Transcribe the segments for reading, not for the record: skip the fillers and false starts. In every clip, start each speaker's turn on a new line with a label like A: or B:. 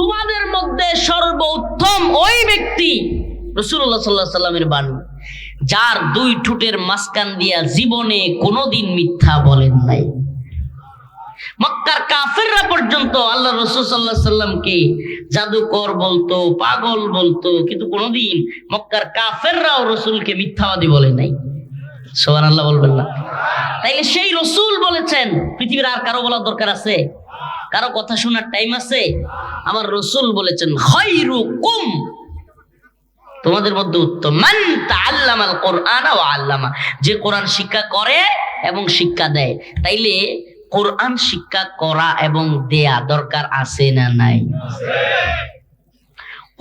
A: তোমাদের মধ্যে সর্বোত্তম ওই ব্যক্তি রাসূলুল্লাহ সাল্লাল্লাহু আলাইহি সাল্লামের বাণী, যার দুই ঠোঁটের মাঝখান দিয়া জীবনে কোনোদিন মিথ্যা বলেন নাই। মক্কার কাফেররা পর্যন্ত আল্লাহ রাসূল সাল্লাল্লাহু আলাইহি সাল্লামকে জাদুকর বলতো, পাগল বলতো, কিন্তু কোনোদিন মক্কার কাফেররাও রাসূলকে মিথ্যাবাদী বলে নাই। সুবহানাল্লাহ বলবেন না? তাইলে সেই রাসূল বলেছেন, পৃথিবীর আর কারো বলার দরকার আছে? কারো কথা শোনার টাইম আছে? আমার রাসূল বলেছেন খায়রুকুম, তোমাদের মধ্যে উত্তম মান তাআল্লামাল কুরআনা ওয়া আল্লামা, যে কোরআন শিক্ষা করে এবং শিক্ষা দেয়। তাইলে কোরআন শিক্ষা করা এবং দেয়া দরকার আছে না নাই?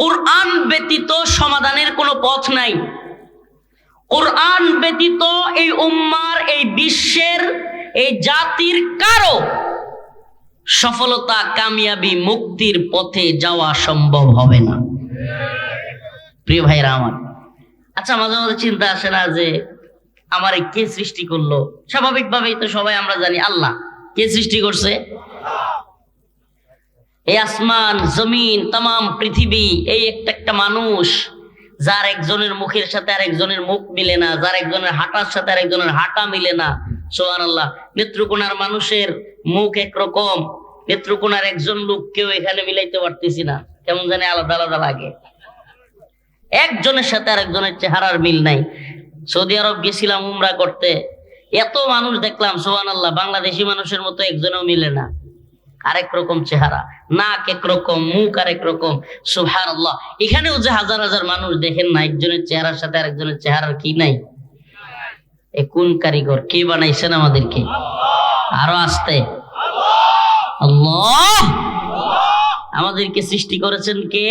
A: কোরআন ব্যতীত সমাধানের কোনো পথ নাই। কোরআন ব্যতীত এই উম্মার, এই বিশ্বের, এই জাতির কারো সফলতা, কামিয়াবি, মুক্তির পথে যাওয়া সম্ভব হবে না। প্রিয় ভাইরা আমার, আচ্ছা মাঝে মাঝে চিন্তা আসে না যে আমার কে সৃষ্টি করলো? স্বাভাবিকভাবেই তো সবাই আমরা জানি আল্লাহ। কে সৃষ্টি করছে? এই আসমান, জমিন, তামাম পৃথিবী, এই একটা মানুষ, যার একজনের মুখের সাথে আর একজনের মুখ মিলে না, যার একজনের হাঁটার সাথে আর একজনের হাঁটা মিলে না। সুবহানাল্লাহ। নেত্রকোনার মানুষের মুখ একরকম, নেত্রকোনার একজন লোককেও এখানে মিলাইতে পারতেছি না, কেমন জানি আলাদা আলাদা লাগে। একজনের সাথে আর একজনের চেহারার মিল নাই। সৌদি আরব গেছিলাম উমরা করতে, এত মানুষ দেখলাম, সুবহানাল্লাহ, বাংলাদেশি মানুষের মতো একজনও মিলে না। আরেক রকম চেহারা, নাক একরকম, মুখ আরেক রকম। সুবহানাল্লাহ। এখানেও যে হাজার হাজার মানুষ দেখেন না, একজনের চেহারার সাথে আরেকজনের চেহারার কি নাই? এ কোন কারিগর? কে বানাইছেন আমাদেরকে? আরো আসতে আল্লাহ। আমাদেরকে সৃষ্টি করেছেন কে?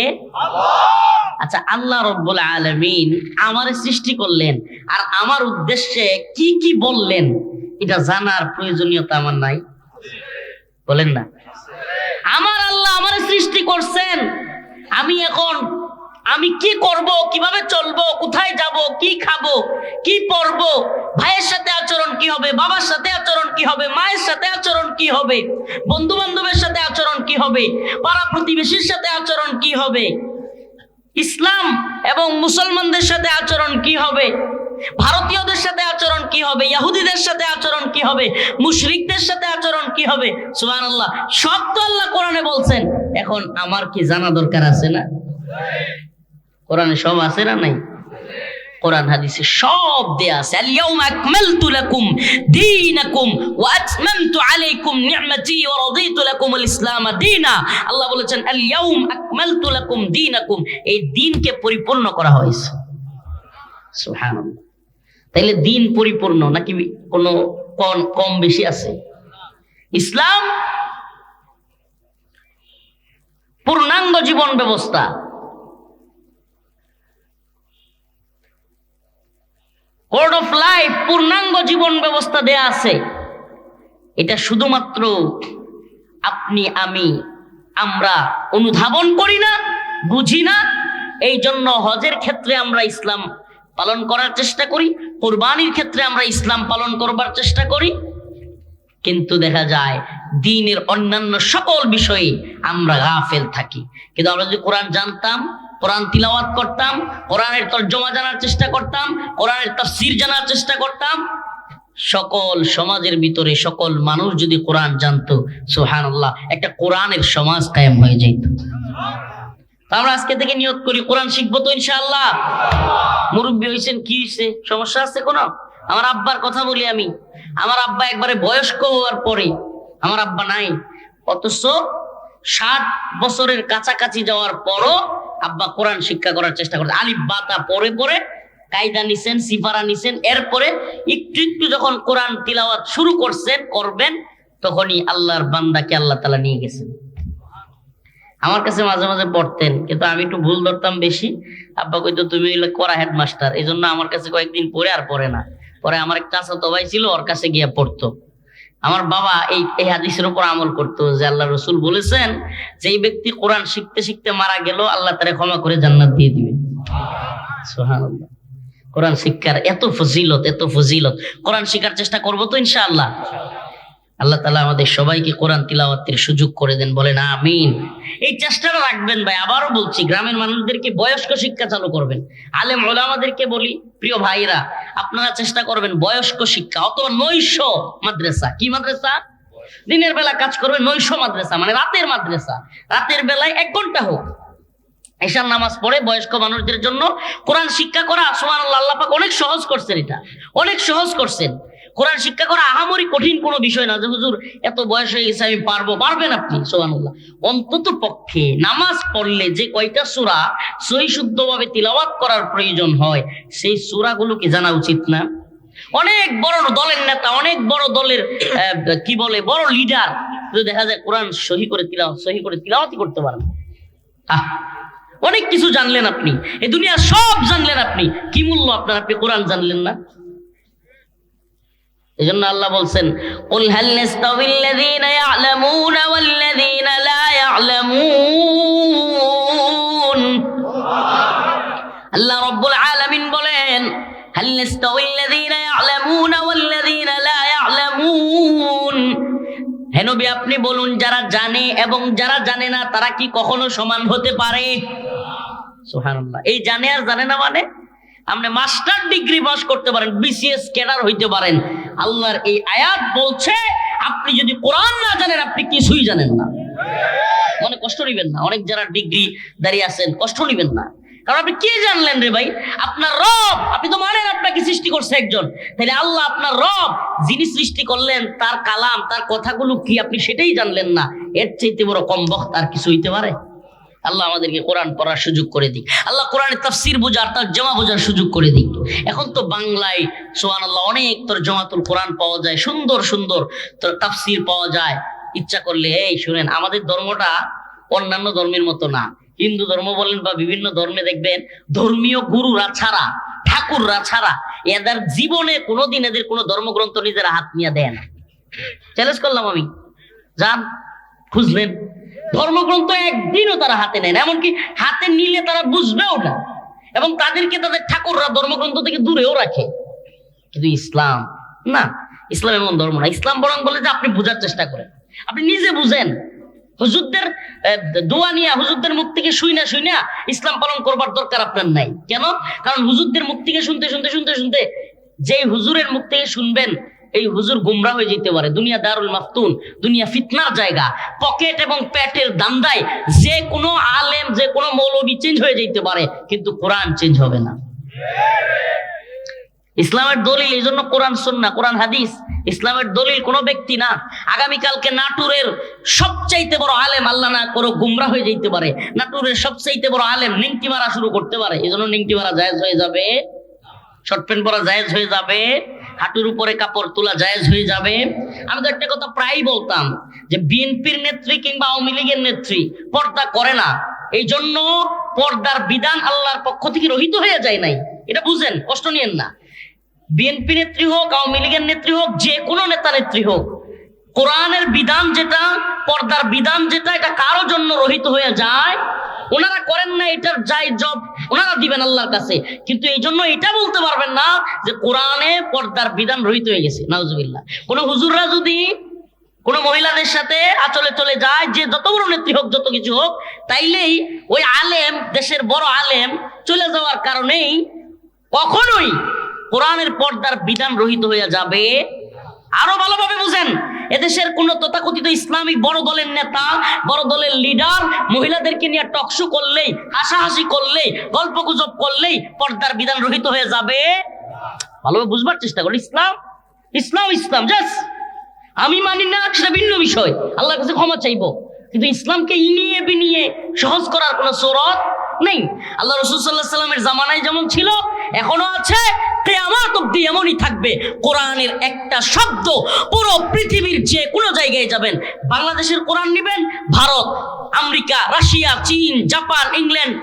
A: আচ্ছা, আল্লাহ রাব্বুল আলামিন আমারে সৃষ্টি করলেন, আর আমার উদ্দেশ্যে কি কি বললেন এটা জানার প্রয়োজনীয়তা আমার নাই? বলেন না? আমার আল্লাহ আমারে সৃষ্টি করছেন, আমি কি করব, কিভাবে চলবো, কোথায় যাব, কি খাবো, কি পরবো, ভাইয়ের সাথে আচরণ কি হবে, বাবার সাথে আচরণ কি হবে, মায়ের সাথে আচরণ কি হবে, বন্ধু বান্ধবের সাথে আচরণ কি হবে, পাড়া প্রতিবেশীর সাথে আচরণ কি হবে, ইসলাম এবং মুসলমানদের সাথে আচরণ কি হবে, ভারতীয়দের সাথে আচরণ কি হবে, ইহুদিদের সাথে আচরণ কি হবে, মুশরিকদের সাথে আচরণ কি হবে। সুবহানাল্লাহ। সব তো আল্লাহ কোরআনে বলছেন। এখন আমার কি জানা দরকার আছে না? কোরআনে সব আছে না নাই? কোরআন হাদিসে সব দেয়া আছে। আল ইয়াউমা আকমালতু লাকুম দীনাকুম ওয়া আতমামতু আলাইকুম নি'মাতি ওয়া রাদিতু লাকুমুল ইসলাম দীনা। আল্লাহ বলেছেন আল ইয়াউম আকমালতু লাকুম দীনাকুম, এই দ্বীনকে পরিপূর্ণ করা হয়েছে। সুবহানাল্লাহ। তাইলে দ্বীন পরিপূর্ণ নাকি কোনো কম বেশি আছে? ইসলাম পূর্ণাঙ্গ জীবন ব্যবস্থা। কোড অফ লাইফ, পূর্ণাঙ্গ জীবন ব্যবস্থা দেয়া আছে। এটা শুধুমাত্র আপনি আমরা অনুধাবন করি না, বুঝি না। এই জন্য হজের ক্ষেত্রে আমরা ইসলাম পালন করার চেষ্টা করি, কুরবানির ক্ষেত্রে আমরা ইসলাম পালন করবার চেষ্টা করি, কিন্তু দেখা যায় দ্বীনের অন্যান্য সকল বিষয়ে আমরা গাফেল থাকি। কিন্তু আমরা যদি কোরআন জানতাম, কোরআন তিলাওয়াত করতাম, কোরআনের তরজমা জানার চেষ্টা করতাম, কোরআনের তাফসীর জানার চেষ্টা করতাম, সকল সমাজের ভিতরে সকল মানুষ যদি কোরআন জানতো, সুবহানাল্লাহ, একটা কোরআনের সমাজ কায়েম হয়ে যেত। আমরা আজকে থেকে নিয়ত করি কোরআন শিখবো তো ইনশাআল্লাহ। মুরব্বী হয়েছেন, কি হয়েছে? সমস্যা আছে কোনো? আমার আব্বার কথা বলি আমি। আমার আব্বা একবারে বয়স্ক হওয়ার পরে, আমার আব্বা নাই, অথচ 60 বছরের কাছাকাছি যাওয়ার পরও আব্বা কোরআন শিক্ষা করার চেষ্টা করছে। আলিফ বাতা পরে পরে কায়দা নিছেন, সিফারা নিছেন। এরপরে একটু একটু যখন কোরআন তিলাওয়াত শুরু করবেন, তখনই আল্লাহর বান্দাকে আল্লাহ তাআলা নিয়ে গেছেন। আমার কাছে মাঝে মাঝে পড়তেন, কিন্তু আমি একটু ভুল ধরতাম বেশি। আব্বা কইতো তুমি হইলে করা হেডমাস্টার, এই জন্য আমার কাছে কয়েকদিন পরে আর পড়ে না। পরে আমার এক চাচাতো ভাই ছিল, ওর কাছে গিয়ে পড়তো। আমার বাবা এই হাদিসের উপর আমল করতো যে আল্লাহ রাসূল বলেছেন যে এই ব্যক্তি কোরআন শিখতে শিখতে মারা গেল, আল্লাহ তারে ক্ষমা করে জান্নাত দিয়ে দিবে। সুবহানাল্লাহ। কোরআন শিক্ষার এত ফজিলত, এত ফজিলত। কোরআন শিখার চেষ্টা করবো তো ইনশাআল্লাহ। আল্লাহ তাআলা আমাদের সবাইকে কোরআন তিলাওয়াতের সুযোগ করে দেন, বলেন আমিন। এই চেষ্টাটা রাখবেন ভাই। আবারও বলছি, গ্রামের মানুষদেরকে বয়স্ক শিক্ষা চালু করবেন। আলেম ওলামাদেরকে বলি, প্রিয় ভাইরা, আপনারা চেষ্টা করবেন বয়স্ক শিক্ষা অথবা নৈশ মাদ্রাসা। কি মাদ্রাসা? দিনের বেলা কাজ করবে, নৈশ মাদ্রাসা মানে রাতের মাদ্রাসা। রাতের বেলায় 1 ঘন্টা হোক, এশার নামাজ পড়ে বয়স্ক মানুষদের জন্য কোরআন শিক্ষা করা। সুবহানাল্লাহ, আল্লাহ পাক অনেক সহজ করছেন, এটা অনেক সহজ করছেন। কোরআন শিক্ষা করা আহামরি কঠিন কোনো বিষয় না যে হুজুর এত বয়স হয়ে গেছে আমি পারবো। পারবেন আপনি, সুবহানাল্লাহ। অন্তত পক্ষে নামাজ পড়লে যে কয়টা সূরা সহি শুদ্ধভাবে তিলাওয়াত করার প্রয়োজন হয়, সেই সূরাগুলো কি জানা উচিত না? অনেক বড় দলের নেতা, অনেক বড় দলের কি বলে বড় লিডার, দেখা যায় কোরআন সহি করে তিলাওয়াতই করতে পারেন। অনেক কিছু জানলেন আপনি, এই দুনিয়া সব জানলেন আপনি, কি মূল্য আপনার? আপনি কোরআন জানলেন না। এজন্য আল্লাহ বলছেন, কুল হাল নাস্তাউইল্লাযীনা ইয়া'লামুনা ওয়াল্লাযীনা লা ইয়া'লামুন। আল্লাহ রাব্বুল আলামিন বলেন, হাল নাস্তাউইল্লাযীনা ইয়া'লামুনা ওয়াল্লাযীনা লা ইয়া'লামুন। হে নবী, আপনি বলুন, যারা জানে এবং যারা জানে না তারা কি কখনো সমান হতে পারে? সুবহানাল্লাহ। এই জানে আর জানে না মানে, আপনি মাস্টার ডিগ্রি পাস করতে পারেন, বিসিএস ক্যাডার হইতে পারেন, আল্লাহর এই আয়াত বলছে আপনি যদি কোরআন না জানেন আপনি কিছুই জানেন না। মনে কষ্ট নিবেন না, অনেক যারা ডিগ্রি দাঁড়িয়ে আছেন কষ্ট নিবেন না, কারণ আপনি কি জানলেন রে ভাই? আপনার রব, আপনি তো মানেন আপনাকে সৃষ্টি করছে একজন, তাহলে আল্লাহ আপনার রব যিনি সৃষ্টি করলেন, তার কালাম, তার কথাগুলো কি আপনি সেটাই জানলেন না? এর চাইতে বড় কম বক্ত আর কিছু হইতে পারে? আল্লাহ আমাদেরকে কোরআন পড়ার সুযোগ করে দিক। আল্লাহ কোরআনের তাফসীর বোঝার, তরজমা বোঝার সুযোগ করে দিক। এখন তো বাংলায় সুবহানাল্লাহ অনেক তরজমাতুল কোরআন পাওয়া যায়, সুন্দর সুন্দর তাফসীর পাওয়া যায়। ইচ্ছা করলে এই শুনেন, আমাদের ধর্মটা অন্যান্য ধর্মের মতো না। হিন্দু ধর্ম বলেন বা বিভিন্ন ধর্মে দেখবেন, ধর্মীয় গুরুরা ছাড়া, ঠাকুররা ছাড়া এদের জীবনে কোনোদিন এদের কোনো ধর্মগ্রন্থ নিজেরা হাত নিয়ে দেয় না। চ্যালেঞ্জ করলাম আমি, যান খুঁজবেন, ধর্মগ্রন্থ একদিনও তারা হাতে নেয় না, এমনকি হাতে নিলে তারা বুঝবেও না, এবং তাদেরকে তাদের ঠাকুররা ধর্মগ্রন্থ থেকে দূরেও রাখে। কিন্তু ইসলাম না, ইসলাম এমন ধর্ম না। ইসলাম বরং বলে যে আপনি বোঝার চেষ্টা করেন, আপনি নিজে বুঝেন। হুজুরদের দোয়া নিয়ে, হুজুরদের মুখ থেকে শুইনা ইসলাম পালন করবার দরকার আপনার নাই। কেন? কারণ হুজুরদের মুখ থেকে শুনতে যে হুজুরের মুখ থেকে শুনবেন, এই হুজুর গুমরা হয়ে যেতে পারে। দুনিয়া দারুল মাফতুন, দুনিয়া ফিতনার জায়গা। পকেট এবং পেটের দান্দায় যে কোনো আলেম, যে কোনো মৌলবী চেঞ্জ হয়ে যেতে পারে, কিন্তু কোরআন চেঞ্জ হবে না। ইসলামের দলিল এই জন্য কোরআন সুন্নাহ, কোরআন হাদিস। ইসলামের দলিল কোনো ব্যক্তি না। আগামীকালকে নাটোরের সবচাইতে বড় আলেম, আল্লাহ না করো, গুমরা হয়ে যেতে পারে। নাটোরের সবচাইতে বড় আলেম নিংটি মারা শুরু করতে পারে। এই জন্য নিংটি মারা জায়েজ হয়ে যাবে, শর্ট প্যান্ট পরা জায়েজ হয়ে যাবে, হাঁটুর উপরে কাপড় তোলা জায়েজ হয়ে যাবে। আমি তো একটা কথা প্রায় বলতাম যে বিএনপির নেত্রী কিংবা আওয়ামী লীগের নেত্রী পর্দা করে না, এই জন্য পর্দার বিধান আল্লাহর পক্ষ থেকে রহিত হয়ে যায় নাই। এটা বুঝেন, কষ্ট নিয়েন না। বিএনপি নেত্রী হোক, আওয়ামী লীগের নেত্রী হোক, যে কোনো নেতা নেত্রী হোক, কোরআনের বিধান যেটা, পর্দার বিধান যেটা, এটা কারো জন্য রহিত হয়ে যায়। ওনারা করেন না, এটার যাই জব ওনারা দিবেন আল্লাহর কাছে, কিন্তু এই জন্য এটা বলতে পারবেন না যে কোরআনে পর্দার বিধান রহিত হয়ে গেছে। নাউজুবিল্লাহ। কোন হুজুররা যদি কোন মহিলাদের সাথে আচলে চলে যায়, যে যত বড় নেত্রী হোক, যত কিছু হোক, তাইলেই ওই আলেম, দেশের বড় আলেম চলে যাওয়ার কারণেই কখনোই কোরআনের পর্দার বিধান রহিত হয়ে যাবে। আরো ভালোভাবে বুঝেন, এদেশের কোন তথাকথিত ইসলামিক বড় দলের নেতা, বড় দলের লিডার মহিলাদেরকে নিয়ে টকশো করলেই, হাসাহাসি করলেই, গল্প গুজব করলেই পর্দার বিধান রহিত হয়ে যাবে। ভালোভাবে বুঝবার চেষ্টা করো। ইসলাম ইসলাম ইসলাম জাস আমি মানি না, সেটা ভিন্ন বিষয়, আল্লাহর কাছে ক্ষমা চাইবো, কিন্তু ইসলামকে ইনিয়ে বিনিয়ে সহজ করার কোনো সূরত নেই। আল্লাহ রাসূল সাল্লাল্লাহু আলাইহি ওয়াসাল্লামের জামানায় যেমন ছিল, এখনো আছে, কিয়ামত অবধি এমনই থাকবে। কোরআনের একটা শব্দ পুরো পৃথিবীর যে কোনো জায়গায় যাবেন, বাংলাদেশের কোরআন নেবেন, ভারত, আমেরিকা, রাশিয়া, চীন, জাপান, ইংল্যান্ড,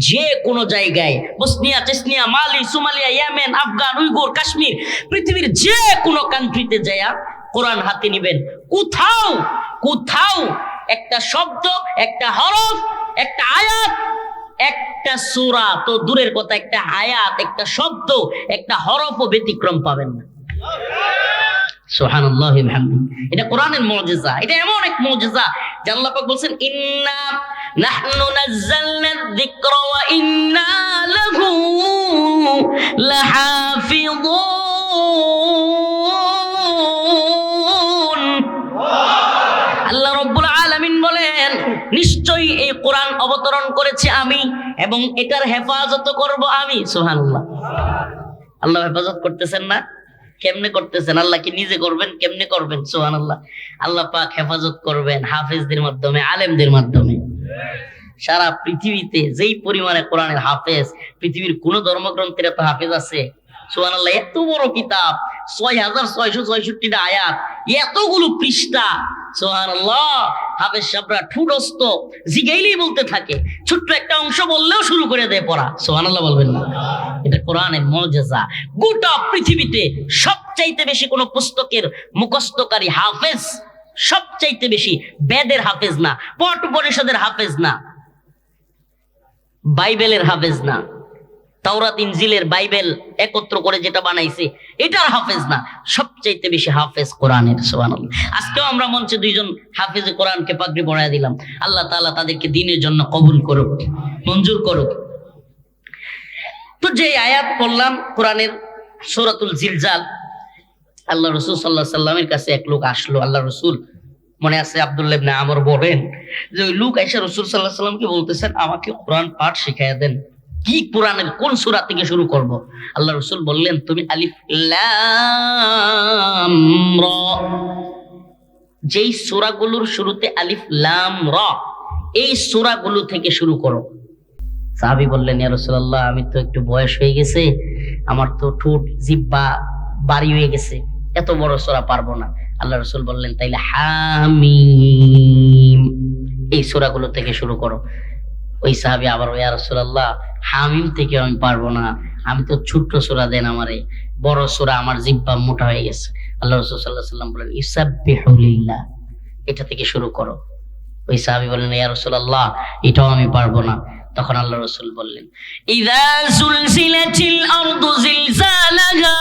A: যে কোনো জায়গায়, Bosnia, Chechnya, Mali, Somalia, Yemen, Afghan, Uyghur, Kashmir, পৃথিবীর যে কোনো কান্ট্রিতে যায়া কোরআন হাতে নিবেন, কোথাও কোথাও একটা শব্দ, একটা হরফ, একটা আয়াত, একটা সূরা তো দূরের কথা, একটা আয়াত, একটা শব্দ, একটা হরফও ব্যতিক্রম পাবেন না। সুবহানাল্লাহি ওয়া বিহামদিহি। এটা কোরআনের মুজিজা, এটা এমন এক মুজিজা যে আল্লাহ পাক বলেন ইন্না নাহনু নাযালনা যিকরা ওয়া ইন্না লাহু লাহাফিযুন। আল্লাহ রাব্বুল আলামিন বলেন নিশ্চয়ই এই কোরআন অবতরণ করেছি আমি এবং এটার হেফাজত করব আমি। সুবহানাল্লাহ। আল্লাহ হেফাজত করতেছেন না? কেমনে করতেছেন? আল্লাহ কি নিজে করবেন? কেমনে করবেন? সুবহানাল্লাহ। আল্লাহ পাক হেফাজত করবেন হাফেজদের মাধ্যমে, আলেমদের মাধ্যমে। সারা পৃথিবীতে যেই পরিমাণে কোরআনের হাফেজ, পৃথিবীর কোন ধর্মগ্রন্থের এত হাফেজ আছে? সুবহানাল্লাহ। এত বড় কিতাব, 6666টা আয়াত, এতগুলো পৃষ্ঠা। সুবহানাল্লাহ। হাফেজ সাহেবরা ঠুটস্থ, জিগাইলেই বলতে থাকে, ছোট্ট একটা অংশ বললেও শুরু করে দেয় পড়া। সুবহানাল্লাহ বলবেন না? এটা কোরআনের মুজিজা। গোটা পৃথিবীতে সবচাইতে বেশি কোন পুস্তকের মুখস্থকারী হাফেজ, সবচাইতে বেশি বেদের হাফেজ না, পট উপনিষদের হাফেজ না, বাইবেলের হাফেজ না, তাওরাত ইনজিলের বাইবেল একত্র করে যেটা বানাইছে এটার হাফেজ না, সবচাইতে বেশি হাফেজ কোরআনের। সুবহানাল্লাহ। আজকেও আমরা মঞ্চে দুইজন হাফেজে কোরআনকে পাগড়ি পরায় দিলাম। আল্লাহ তাআলা তাদেরকে দ্বীনের জন্য কবুল করুক, মঞ্জুর করুক। তো যে আয়াত পড়লাম কোরআনের সূরাতুল জিলজাল, আল্লাহ রাসূল সাল্লাল্লাহু আলাইহি সাল্লামের কাছে এক লোক আসলো। আল্লাহ রাসূল, মনে আছে আব্দুল্লাহ ইবনে আমর বলেন যে ওই লোক আয়েশা রাসূল সাল্লাল্লাহু আলাইহি সাল্লামকে বলতেছেন আমাকে কোরআন পাঠ শিখাইয়া দেন। কি কোরআনের কোন সূরা থেকে শুরু করব? আল্লাহ রাসূল বললেন তুমি আলিফ লাম রা, যেই সূরাগুলোর শুরুতে আলিফ লাম রা, এই সূরাগুলো থেকে শুরু করো। সাহাবী বললেন ইয়া রাসূলুল্লাহ আমি তো একটু বয়স হয়ে গেছে, আমার তো ঠোঁট জিহ্বা বাড়ি হয়ে গেছে, এত বড় সূরা পারবো না। আল্লাহ রাসূল বললেন তাইলে হামিম, এই সূরাগুলো থেকে শুরু করো। ওই সাহাবী আবার ইয়া রাসূলুল্লাহ হামিম থেকে আমি পারবো না, আমি তো ছোট্ট সূরা দেন আমারে, বড় সূরা আমার জিহ্বা মোটা হয়ে গেছে। আল্লাহ রাসূল সাল্লাল্লাহু আলাইহি সাল্লাম বলেন ইসাব্বিহু লিল্লাহ, এটা থেকে শুরু করো। ওই সাহাবী বললেন ইয়া রাসূলুল্লাহ এটাও আমি পারবো না। তখন আল্লাহ রাসূল বললেন ইযা সুলসিলাতিল আরদু জিলজালাহা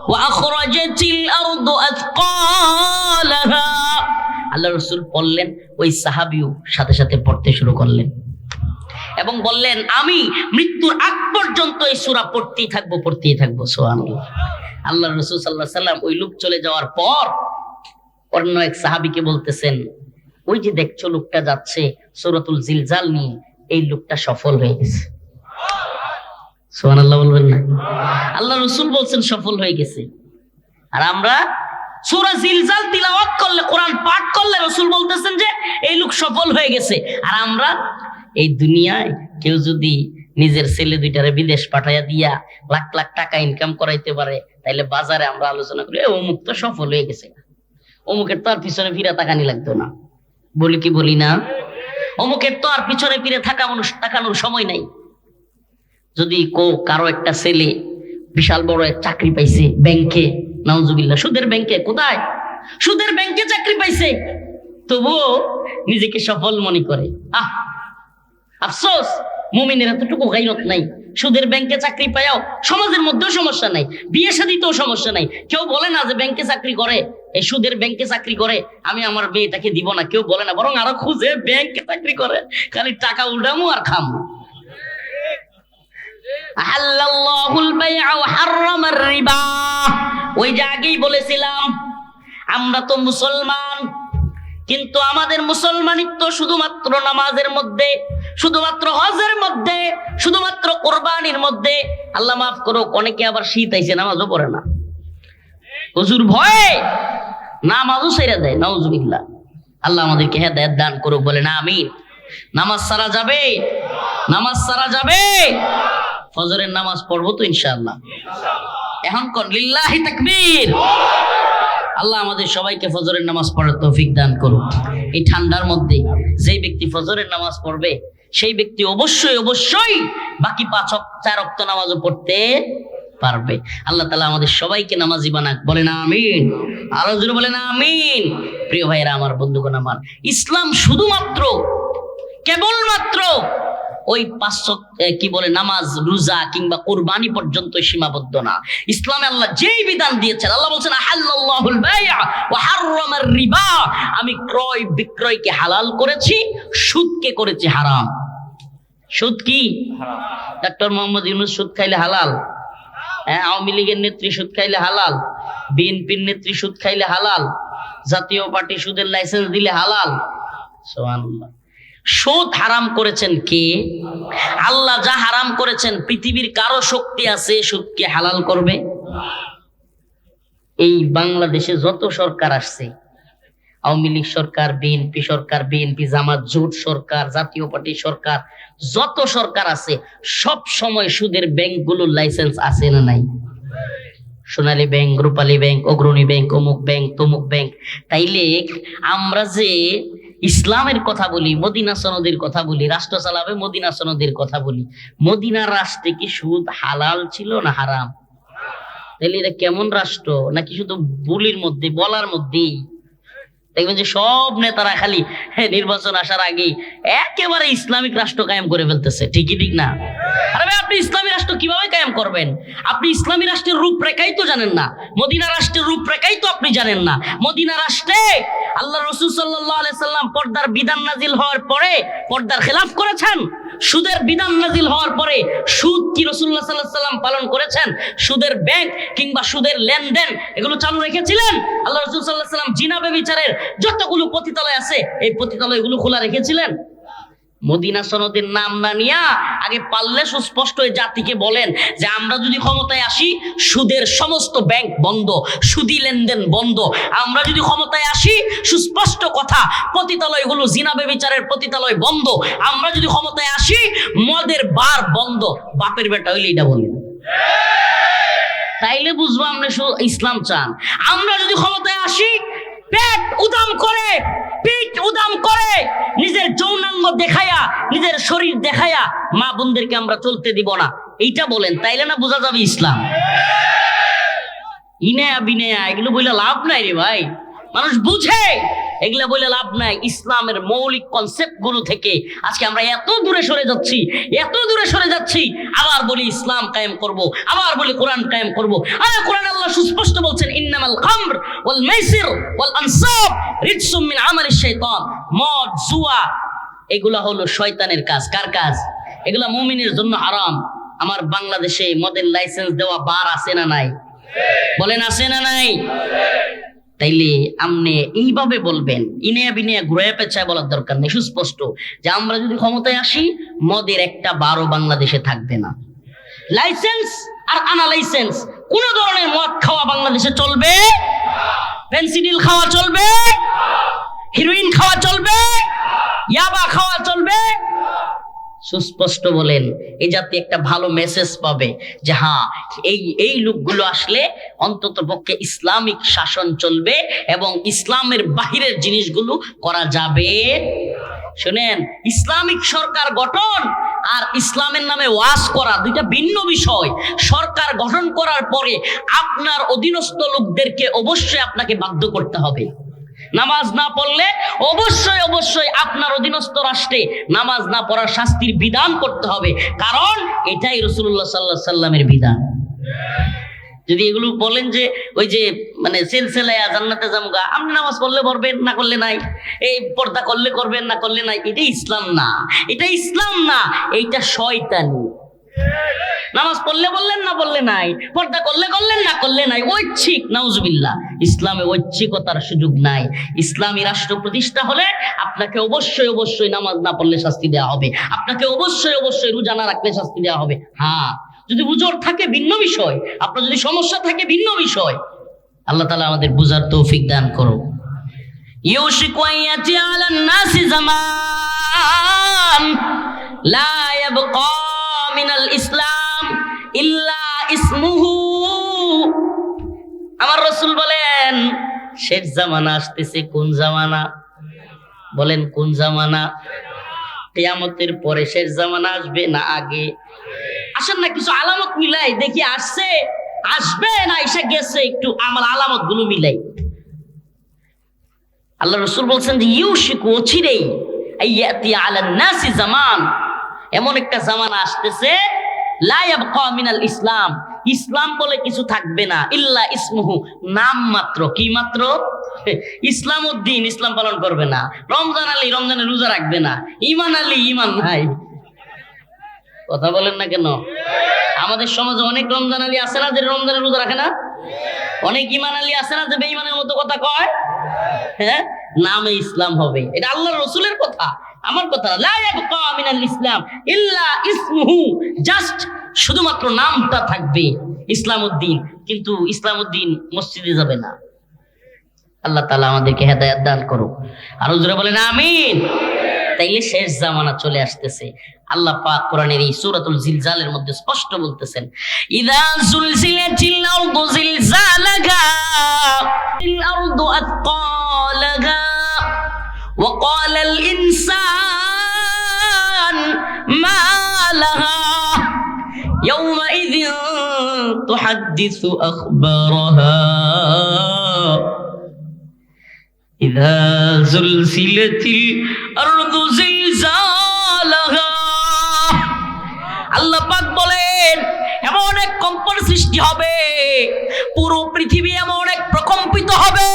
A: ওয়া আখরাজাতিল আরদু আথকালাহা। আল্লাহ রাসূল বললেন, ওই সাহাবীও সাথে সাথে পড়তে শুরু করলেন এবং বললেন আমি মৃত্যুর আগ পর্যন্ত এই সূরা পড়তেই থাকবো। সুবহানাল্লাহ। আল্লাহ রাসূল সাল্লাল্লাহু আলাইহি সাল্লাম ওই লোক চলে যাওয়ার পর অন্য এক সাহাবীকে বলতেছেন ওই যে দেখছো লোকটা যাচ্ছে সূরাতুল জিলজাল নিয়ে, এই লোকটা সফল হয়ে গেছে। সুবহানাল্লাহ বলবেন না? আল্লাহ রাসূল বলছেন সফল হয়ে গেছে, আর আমরা সূরা জিলজাল তিলাওয়াত করলে, কোরআন পাঠ করলে রাসূল বলতেছেন যে এই লোক সফল হয়ে গেছে। আর আমরা এই দুনিয়ায় কেউ যদি নিজের ছেলে দুইটারে বিদেশ পাঠাইয়া দিয়া লাখ লাখ টাকা ইনকাম করাইতে পারে, তাইলে বাজারে আমরা আলোচনা করি অমুক তো সফল হয়ে গেছে, অমুকের তো আর পিছনে ফিরে তাকানি লাগতো না। বলি কি বলি না? অমুকের তো আর পিছনে ফিরে তাকানোর সময় নাই। যদি কারো একটা ছেলে বিশাল বড় এক চাকরি পাইছে ব্যাংকে, নাউজুবিল্লাহ, সুদের ব্যাংকে, কোথায়? সুদের ব্যাংকে চাকরি পাইছে, তবুও নিজেকে সফল মনে করে। আফসোস, মুমিনের এতটুকু গায়রত নাই। সুদের ব্যাংকে চাকরি পায়াও সমাজের মধ্যেও সমস্যা নাই, বিয়ে শাদীতেও সমস্যা নাই। কেউ বলে না যে ব্যাংকে চাকরি করে, এই সুদের ব্যাংকে চাকরি করে আমি আমার মেয়েটাকে দিব না, কেউ বলে না, বরং আরো খুঁজে ব্যাংকে চাকরি করে, খালি টাকা উল্টামু আর খামু। আহাল্লাল্লাহুল বাই'a ওয়া হাররামার রিবা। ওই যে আগেই বলেছিলাম আমরা তো মুসলমান, কিন্তু আমাদের মুসলমানিত্ব শুধুমাত্র নামাজের মধ্যে, শুধুমাত্র হজের মধ্যে, শুধুমাত্র কোরবানির মধ্যে। আল্লাহ মাফ করো, অনেকে আবার শীত আইছে নামাজও পড়ে না, হুজুর ভয়ে নামাজও ছেড়ে দেয়, নাউজুবিল্লাহ। আল্লাহ আমাদেরকে হেদায়েত দান করুক, বলে না আমিন। নামাজ সারা যাবে, নামাজ সারা যাবে। ফজরের নামাজ পড়বো তো ইনশাআল্লাহ। এখন কোন লিল্লাহি তাকবীর। আল্লাহ আমাদের সবাইকে ফজরের নামাজ পড়ার তৌফিক দান করুক। এই ঠান্ডার মধ্যে যেই ব্যক্তি ফজরের নামাজ পড়বে সেই ব্যক্তি অবশ্যই অবশ্যই বাকি 4 ওয়াক্ত নামাজও পড়তে পারবে। আল্লাহ তাআলা আমাদের সবাইকে নামাজি বানাক, বলেন আমিন। আরো জোরে বলেন আমিন। প্রিয় ভাইরা আমার, বন্ধুগণ আমার, ইসলাম শুধুমাত্র কেবলমাত্র ওই 5 কি বলে নামাজ, রোজা কিংবা কুরবানি পর্যন্ত সীমাবদ্ধ না। ইসলামে আল্লাহ যেই বিধান দিয়েছেন, আল্লাহ বলছেন আহাল্লাল্লাহুল বাই'a ওয়া হাররামার রিবা, আমি ক্রয় বিক্রয়কে হালাল করেছি, সুদকে করেছি হারাম। সুদ কি হারাম। ডক্টর মোহাম্মদ ইউনূস সুদ খাইলে হালাল, হ্যাঁ, আওয়ামী লীগের নেত্রী সুদ খাইলে হালাল, বিএনপির নেত্রী সুদ খাইলে হালাল, জাতীয় পার্টি সুদের লাইসেন্স দিলে হালাল। সুবহানাল্লাহ। সুদ হারাম করেছেন কে? আল্লাহ। যা হারাম করেছেন পৃথিবীর কারো শক্তি আছে সুদকে হালাল করবে? এই বাংলাদেশে যত সরকার আসছে, আওয়ামী লীগ সরকার, বিএনপি সরকার, বিএনপি জামাত জোট সরকার, জাতীয় পার্টি সরকার, যত সরকার আছে সব সময় সুদের ব্যাংকগুলোর লাইসেন্স আছে না নাই? সোনালী ব্যাংক, রূপালী ব্যাংক, অগ্রণী ব্যাংক, অমুক ব্যাংক, তমুক ব্যাংক। তাইলে আমরা যে ইসলামের কথা বলি, মদিনা সনদের কথা বলি, রাষ্ট্র চালাবে মদিনা সনদের কথা বলি, মদিনার রাষ্ট্রে কি সুদ হালাল ছিল না হারাম? তাইলে এটা কেমন রাষ্ট্র? নাকি শুধু বুলির মধ্যে, বলার মধ্যেই? দেখবেন যে সব নেতারা খালি নির্বাচন আসার আগেই একেবারে ইসলামিক রাষ্ট্র কায়েম করে ফেলতেছে। ঠিকই ঠিক না? আরে ভাই, আপনি ইসলামী রাষ্ট্র কিভাবে কায়েম করবেন? আপনি ইসলামী রাষ্ট্রের রূপরেখাই তো জানেন না, মদিনা রাষ্ট্রের রূপরেখাই তো আপনি জানেন না। মদিনা রাষ্ট্রে আল্লাহ রাসূল সাল্লাল্লাহু আলাইহি সাল্লাম পর্দার বিধান নাজিল হওয়ার পরে পর্দার খেলাফ করেছেন। সুদের বিধান নাজিল হওয়ার পরে সুদ কি রাসূলুল্লাহ সাল্লাল্লাহু আলাইহি সাল্লাম পালন করেছেন? সুদের ব্যাংক কিংবা সুদের লেনদেন এগুলো চালু রেখেছিলেন? আল্লাহ রাসূল সাল্লাল্লাহু আলাইহি সাল্লাম জিনা ব্যভিচারের যতগুলো পতিতালয় আছে এই পতিতালয়গুলো খোলা রেখেছিলেন? মদিনা সনদের নাম না নিয়া আগে পারলে সুস্পষ্ট এই জাতিকে বলেন যে আমরা যদি ক্ষমতায় আসি সুদের সমস্ত ব্যাংক বন্ধ, সুদি লেনদেন বন্ধ। আমরা যদি ক্ষমতায় আসি, সুস্পষ্ট কথা, পতিতালয়গুলো জিনা ব্যভিচারের পতিতালয় বন্ধ। আমরা যদি ক্ষমতায় আসি, মদের বার বন্ধ। বাপের বেটা হইলে এটা বলেন, তাইলে বুঝবো আপনি ইসলাম চান। আমরা যদি ক্ষমতায় আসি, পেট উদাম করে, পিঠ উদাম করে, নিজের যৌনাঙ্গ দেখায়া, নিজের শরীর দেখায়া মা বোনদেরকে আমরা চলতে দিব না, এইটা বলেন, তাইলে না বোঝা যাবে ইসলাম। ইনায়া বিনায়া এগুলো বলে লাভ নাই রে ভাই, মানুষ বুঝে, এগুলা বলে লাভ নাই। ইসলামের মৌলিক কনসেপ্ট গুলো থেকে আজকে আমরা এত দূরে সরে যাচ্ছি, এত দূরে সরে যাচ্ছি। আবার বলি ইসলাম কায়েম করব, আবার বলি কোরআন কায়েম করব। আর কোরআন আল্লাহ সুস্পষ্ট বলছেন ইন্নামাল খামর ওয়াল মাইসির ওয়াল আনসাব রিজসুম মিন আমালিশ শাইতান। মদ, জুয়া এগুলা হলো শয়তানের কাজ। কার কাজ? এগুলা মুমিনের জন্য হারাম। আমার বাংলাদেশে মদের লাইসেন্স দেওয়া বার আছে না নাই? বলেন আছে না নাই? তাইলে আপনি এইভাবে বলবেন, ইনিয়া বিনিয়া ঘুরে পেঁচায় বলার দরকার নেই। সুস্পষ্ট যে আমরা যদি ক্ষমতায় আসি, মদের একটা বারও বাংলাদেশে থাকবে না। লাইসেন্স আর আনা লাইসেন্স কোন ধরনের মদ খাওয়া বাংলাদেশে চলবে? ফেন্সিডিল খাওয়া চলবে? হিরোইন খাওয়া চলবে? ইয়াবা খাওয়া চলবে? সুস্পষ্ট বলেন, এই জাতি একটা ভালো মেসেজ পাবে যে হ্যাঁ, এই লোকগুলো আসলে অন্তত পক্ষে ইসলামিক শাসন চলবে এবং ইসলামের বাহিরের জিনিসগুলো করা যাবে। শুনেন, ইসলামিক সরকার গঠন আর ইসলামের নামে ওয়াজ করা দুইটা ভিন্ন বিষয়। সরকার গঠন করার পরে আপনার অধীনস্থ লোকদেরকে অবশ্যই আপনাকে বাধ্য করতে হবে। নামাজ না পড়লে অবশ্যই অবশ্যই আপনার অধীনস্থ রাষ্ট্রে নামাজ না পড়ার শাস্তির বিধান করতে হবে, কারণ এটাই রাসূলুল্লাহ সাল্লাল্লাহু আলাইহি সাল্লামের বিধান। যদি এগুলো বলেন যে ওই যে মানে সিলসিলায়া জান্নাতে যামগা, আপনি নামাজ পড়লে পড়বেন, না করলে নাই, এই পর্দা করলে করবেন, না করলে নাই, এটা ইসলাম না, এটা ইসলাম না, এইটা শয়তানি। নামাজ পড়লে বললেন, না বললে নাই, পর্দা করলে করলেন, না করলে নাই, ঐচ্ছিক। নাউজুবিল্লাহ, ইসলামে ঐচ্ছিকতার সুযোগ নাই। ইসলামী রাষ্ট্র প্রতিষ্ঠা হলে আপনাকে অবশ্যই অবশ্যই নামাজ না পড়লে শাস্তি দেওয়া হবে, আপনাকে অবশ্যই অবশ্যই রোজা না রাখলে শাস্তি দেওয়া হবে। হ্যাঁ, যদি উজর থাকে ভিন্ন বিষয়, আপনার যদি সমস্যা থাকে ভিন্ন বিষয়। আল্লাহ তাআলা আমাদের বুঝার তৌফিক দান করুন। ইউশিকু আয়াতি আলান নাসি জামান লা ইয়াবকা মিনাল ইসলাম ইল্লা ইসমুহু। আমার রাসূল বলেন, শেষ জামানা আসতেছে। কোন জামানা? বলেন কোন জামানা? কিয়ামতের পরে শেষ জামানা আসবে না আগে? আসেন না কিছু আলামত মিলাই দেখি, আসছে, আসবে না এসে গেছে, একটু আমার আলামত গুলো মিলাই। আল্লাহ রাসূল বলছেন যে ইউশিকু, অচিরেই, আইয়াতি আলান নাসি জামান, এমন একটা জামানা আসতেছে লা ইয়াবকা মিনাল ইসলাম, ইসলাম বলে কিছু থাকবে না, ইল্লা ইসমুহু, নাম মাত্র। কি মাত্র? ইসলাম উদ্দিন, ইসলাম পালন করবে না। রমজান আলী রমজানে রোজা রাখবে না। ঈমান আলী ঈমান নাই। কথা বলেন না কেন? আমাদের সমাজে অনেক রমজান আলী আছে না যে রমজানে রোজা রাখে না? অনেক ঈমান আলী আছে না যে বেঈমানের মতো কথা কয়? হ্যাঁ, নামে ইসলাম হবে। এটা আল্লাহর রাসূলের কথা, আমার কথা না। লা ইয়াবকা মিনাল ইসলাম ইল্লা ইসমুহু, জাস্ট শুধুমাত্র নামটা থাকবে ইসলামউদ্দিন, কিন্তু ইসলামউদ্দিন মসজিদে যাবে না। আল্লাহ তাআলা আমাদেরকে হেদায়েত দান করুক। আর জোরে বলেন আমিন। তাইলে শেষ জামানা চলে আসতেছে। আল্লাহ পাক কোরআনের এই সূরাতুল জিলজালের মধ্যে স্পষ্ট বলতেছেন, ইযা যুলজিলাতিল আরদু জিলজালাহা আল আরদু আতকালাহা ওয়া ক্বালাল ইনসান মা লাহা ইয়াওমাইযিন তুহাদ্দিসু আখবারাহা ইযা যুলজিলাতিল আরদু জিলজালাহা। আল্লাহ পাক বলেন এমন এক কম্পন সৃষ্টি হবে, পুরো পৃথিবী এমন এক প্রকম্পিত হবে।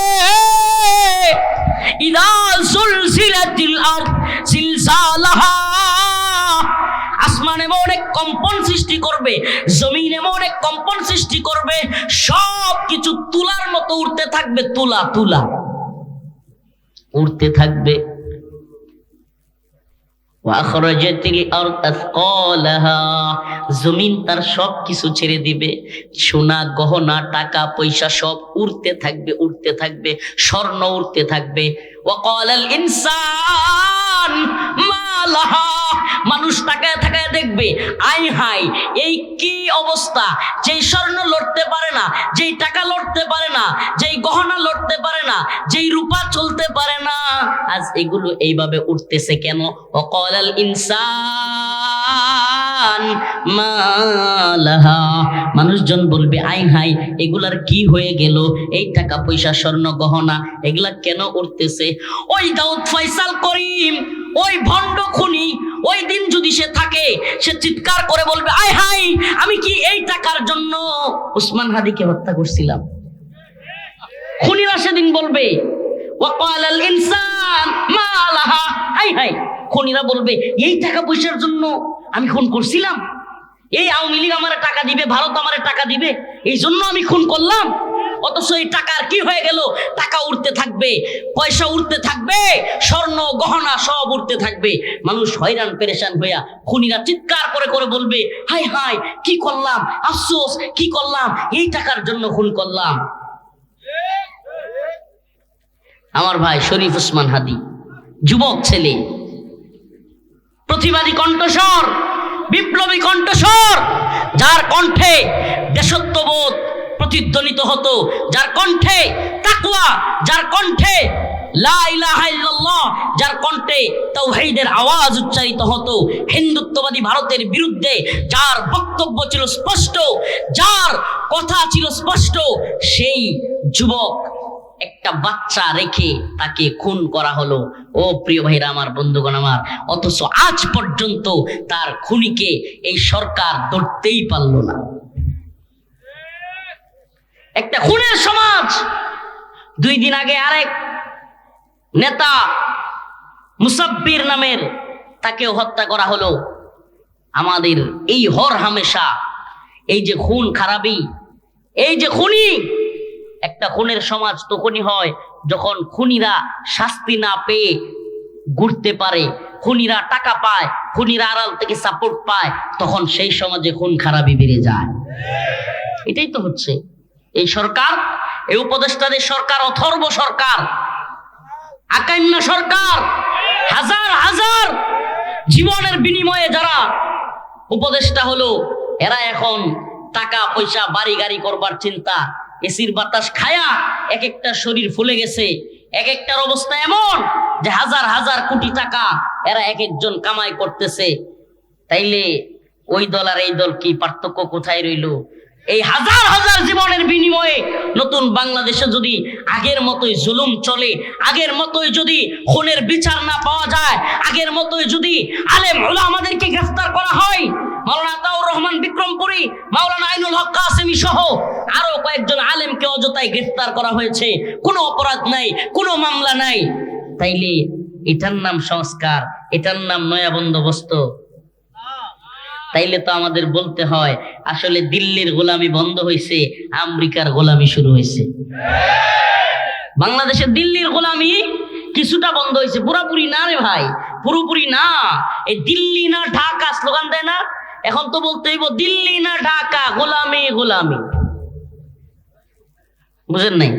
A: ইযা যুলজিলাতিল আরদ জিলজালাহা, আসমান এমন এক কম্পন সৃষ্টি করবে, জমিন এমন এক কম্পন সৃষ্টি করবে, সব কিছু তুলার মতো উঠতে থাকবে। তুলা তুলা উঠতে থাকবে। ওয়াখরাজাতিল আরদ আসকালাহা, জমিন তার সব কিছু ছেড়ে দিবে, সোনা গহনা টাকা পয়সা সব উড়তে থাকবে, উড়তে থাকবে, স্বর্ণ উড়তে থাকবে। ওয়াকালাল ইনসান মা লাহা, মানুষ তাকায় তাকায় দেখবে, আই হাই এই কি অবস্থা, যেই স্বর্ণ লড়তে পারে না, যেই টাকা লড়তে পারে না, যেই গহনা লড়তে পারে না, যেই রূপা চলতে পারে না, আজ এগুলো এইভাবে উঠতেছে কেন? ওয়াকালাল ইনসান মা লাহা, মানুষজন বলবে আই হাই এগুলার কি হয়ে গেল, এই টাকা পয়সা স্বর্ণ গহনা এগুলা কেন উঠতেছে? ওই দাউদ ফয়সাল করিম, ওই ভণ্ড খুনি, ওই দিন যদি সে থাকে, সে চিৎকার করে বলবে আয় হাই আমি কি এই টাকার জন্য উসমান হাদিকে হত্যা করছিলাম? খুনিরা সেদিন বলবে ওয়াকালাল ইনসান মা লাহা, হাই হাই খুনিরা বলবে এই টাকা পয়সার জন্য আমি খুন করছিলাম, এই আওয়ামী লীগ আমারে টাকা দিবে, ভারত আমারে টাকা দিবে, এই জন্য আমি খুন করলাম। অথচ এই টাকার কি হয়ে গেল? টাকা উঠতে থাকবে, পয়সা উঠতে থাকবে, স্বর্ণ গহনা সব উঠতে থাকবে। মানুষ হয়রান পেরেশান হইয়া খুনিরা চিৎকার করে করে বলবে হাই হাই কি করলাম, আফসোস কি করলাম, এই টাকার জন্য খুন করলাম। আমার ভাই শরীফ ওসমান হাদি যুবক ছেলে, প্রতিবাদী কণ্ঠস্বর, বিপ্লবী কণ্ঠস্বর, যার কণ্ঠে দেশত্ববোধ প্রতিধ্বনিত হতো, যার কণ্ঠে তাকওয়া, যার কণ্ঠে লা ইলাহা ইল্লাল্লাহ, যার কণ্ঠে তাওহীদের আওয়াজ উচ্চারিত হতো, হিন্দুত্ববাদী ভারতের বিরুদ্ধে যার বক্তব্য ছিল স্পষ্ট, যার কথা ছিল স্পষ্ট, সেই যুবক একটা বাচ্চা রেখে তাকে খুন করা হলো। ও প্রিয় ভাইরা আমার, বন্ধুগণ আমার, অথচ আজ পর্যন্ত তার খুনিকে এই সরকার ধরতেই পারল না। একটা খুনের সমাজ। 2 দিন আগে আরেক নেতা মুসাব্বির নামের, তাকেও হত্যা করা হলো। আমাদের এই হর হামেশা এই যে খুন খারাপি, এই যে খুনি, একটা খুনের সমাজ তখনই হয় যখন খুনিরা শাস্তি না পেয়ে ঘুরতে পারে, খুনিরা টাকা পায়, খুনিরা আড়াল থেকে সাপোর্ট পায়, তখন সেই সমাজে খুন খারাপি বেড়ে যায়। এটাই তো হচ্ছে এই সরকার, এই উপদেষ্টাদের সরকার, অথর্ব সরকার, আকাইন্না সরকার। হাজার হাজার জীবনের বিনিময়ে যারা উপদেষ্টা হলো, এরা এখন টাকা পয়সা বাড়ি গাড়ি করবার চিন্তা, এসির বাতাস খায়া এক একটা শরীর ফুলে গেছে, এক একটার অবস্থা এমন যে হাজার হাজার কোটি টাকা এরা এক একজন কামাই করতেছে। তাইলে ওই দল আর এই দল কি পার্থক্য কোথায় রইল? এই হাজার হাজার জীবনের বিনিময়ে নতুন বাংলাদেশে যদি আগের মতোই জুলুম চলে, আগের মতোই যদি খুনের বিচার না পাওয়া যায়, আগের মতোই যদি আলেম উলামাদেরকে গ্রেফতার করা হয়, মাওলানা আতাউর রহমান বিক্রমপুরী, মাওলানা আইনুল হক কাসেমী সহ আরো কয়েকজন আলেমকে অযথাই গ্রেফতার করা হয়েছে, কোনো অপরাধ নাই, কোনো মামলা নাই, তাইলে এটার নাম সংস্কার, এটার নাম নয়া বন্দোবস্ত? তাইলে তো আমাদের বলতে হয় আসলে দিল্লির গোলামি বন্ধ হয়েছে, আমেরিকার গোলামি শুরু হয়েছে। বাংলাদেশের দিল্লির গোলামি কিছুটা বন্ধ হয়েছে, পুরোপুরি না রে ভাই, পুরোপুরি না। এই দিল্লি না ঢাকা স্লোগান দেয় না, এখন তো বলতে হইব দিল্লি না ঢাকা, গোলামি গোলামি। বুঝেন নাই?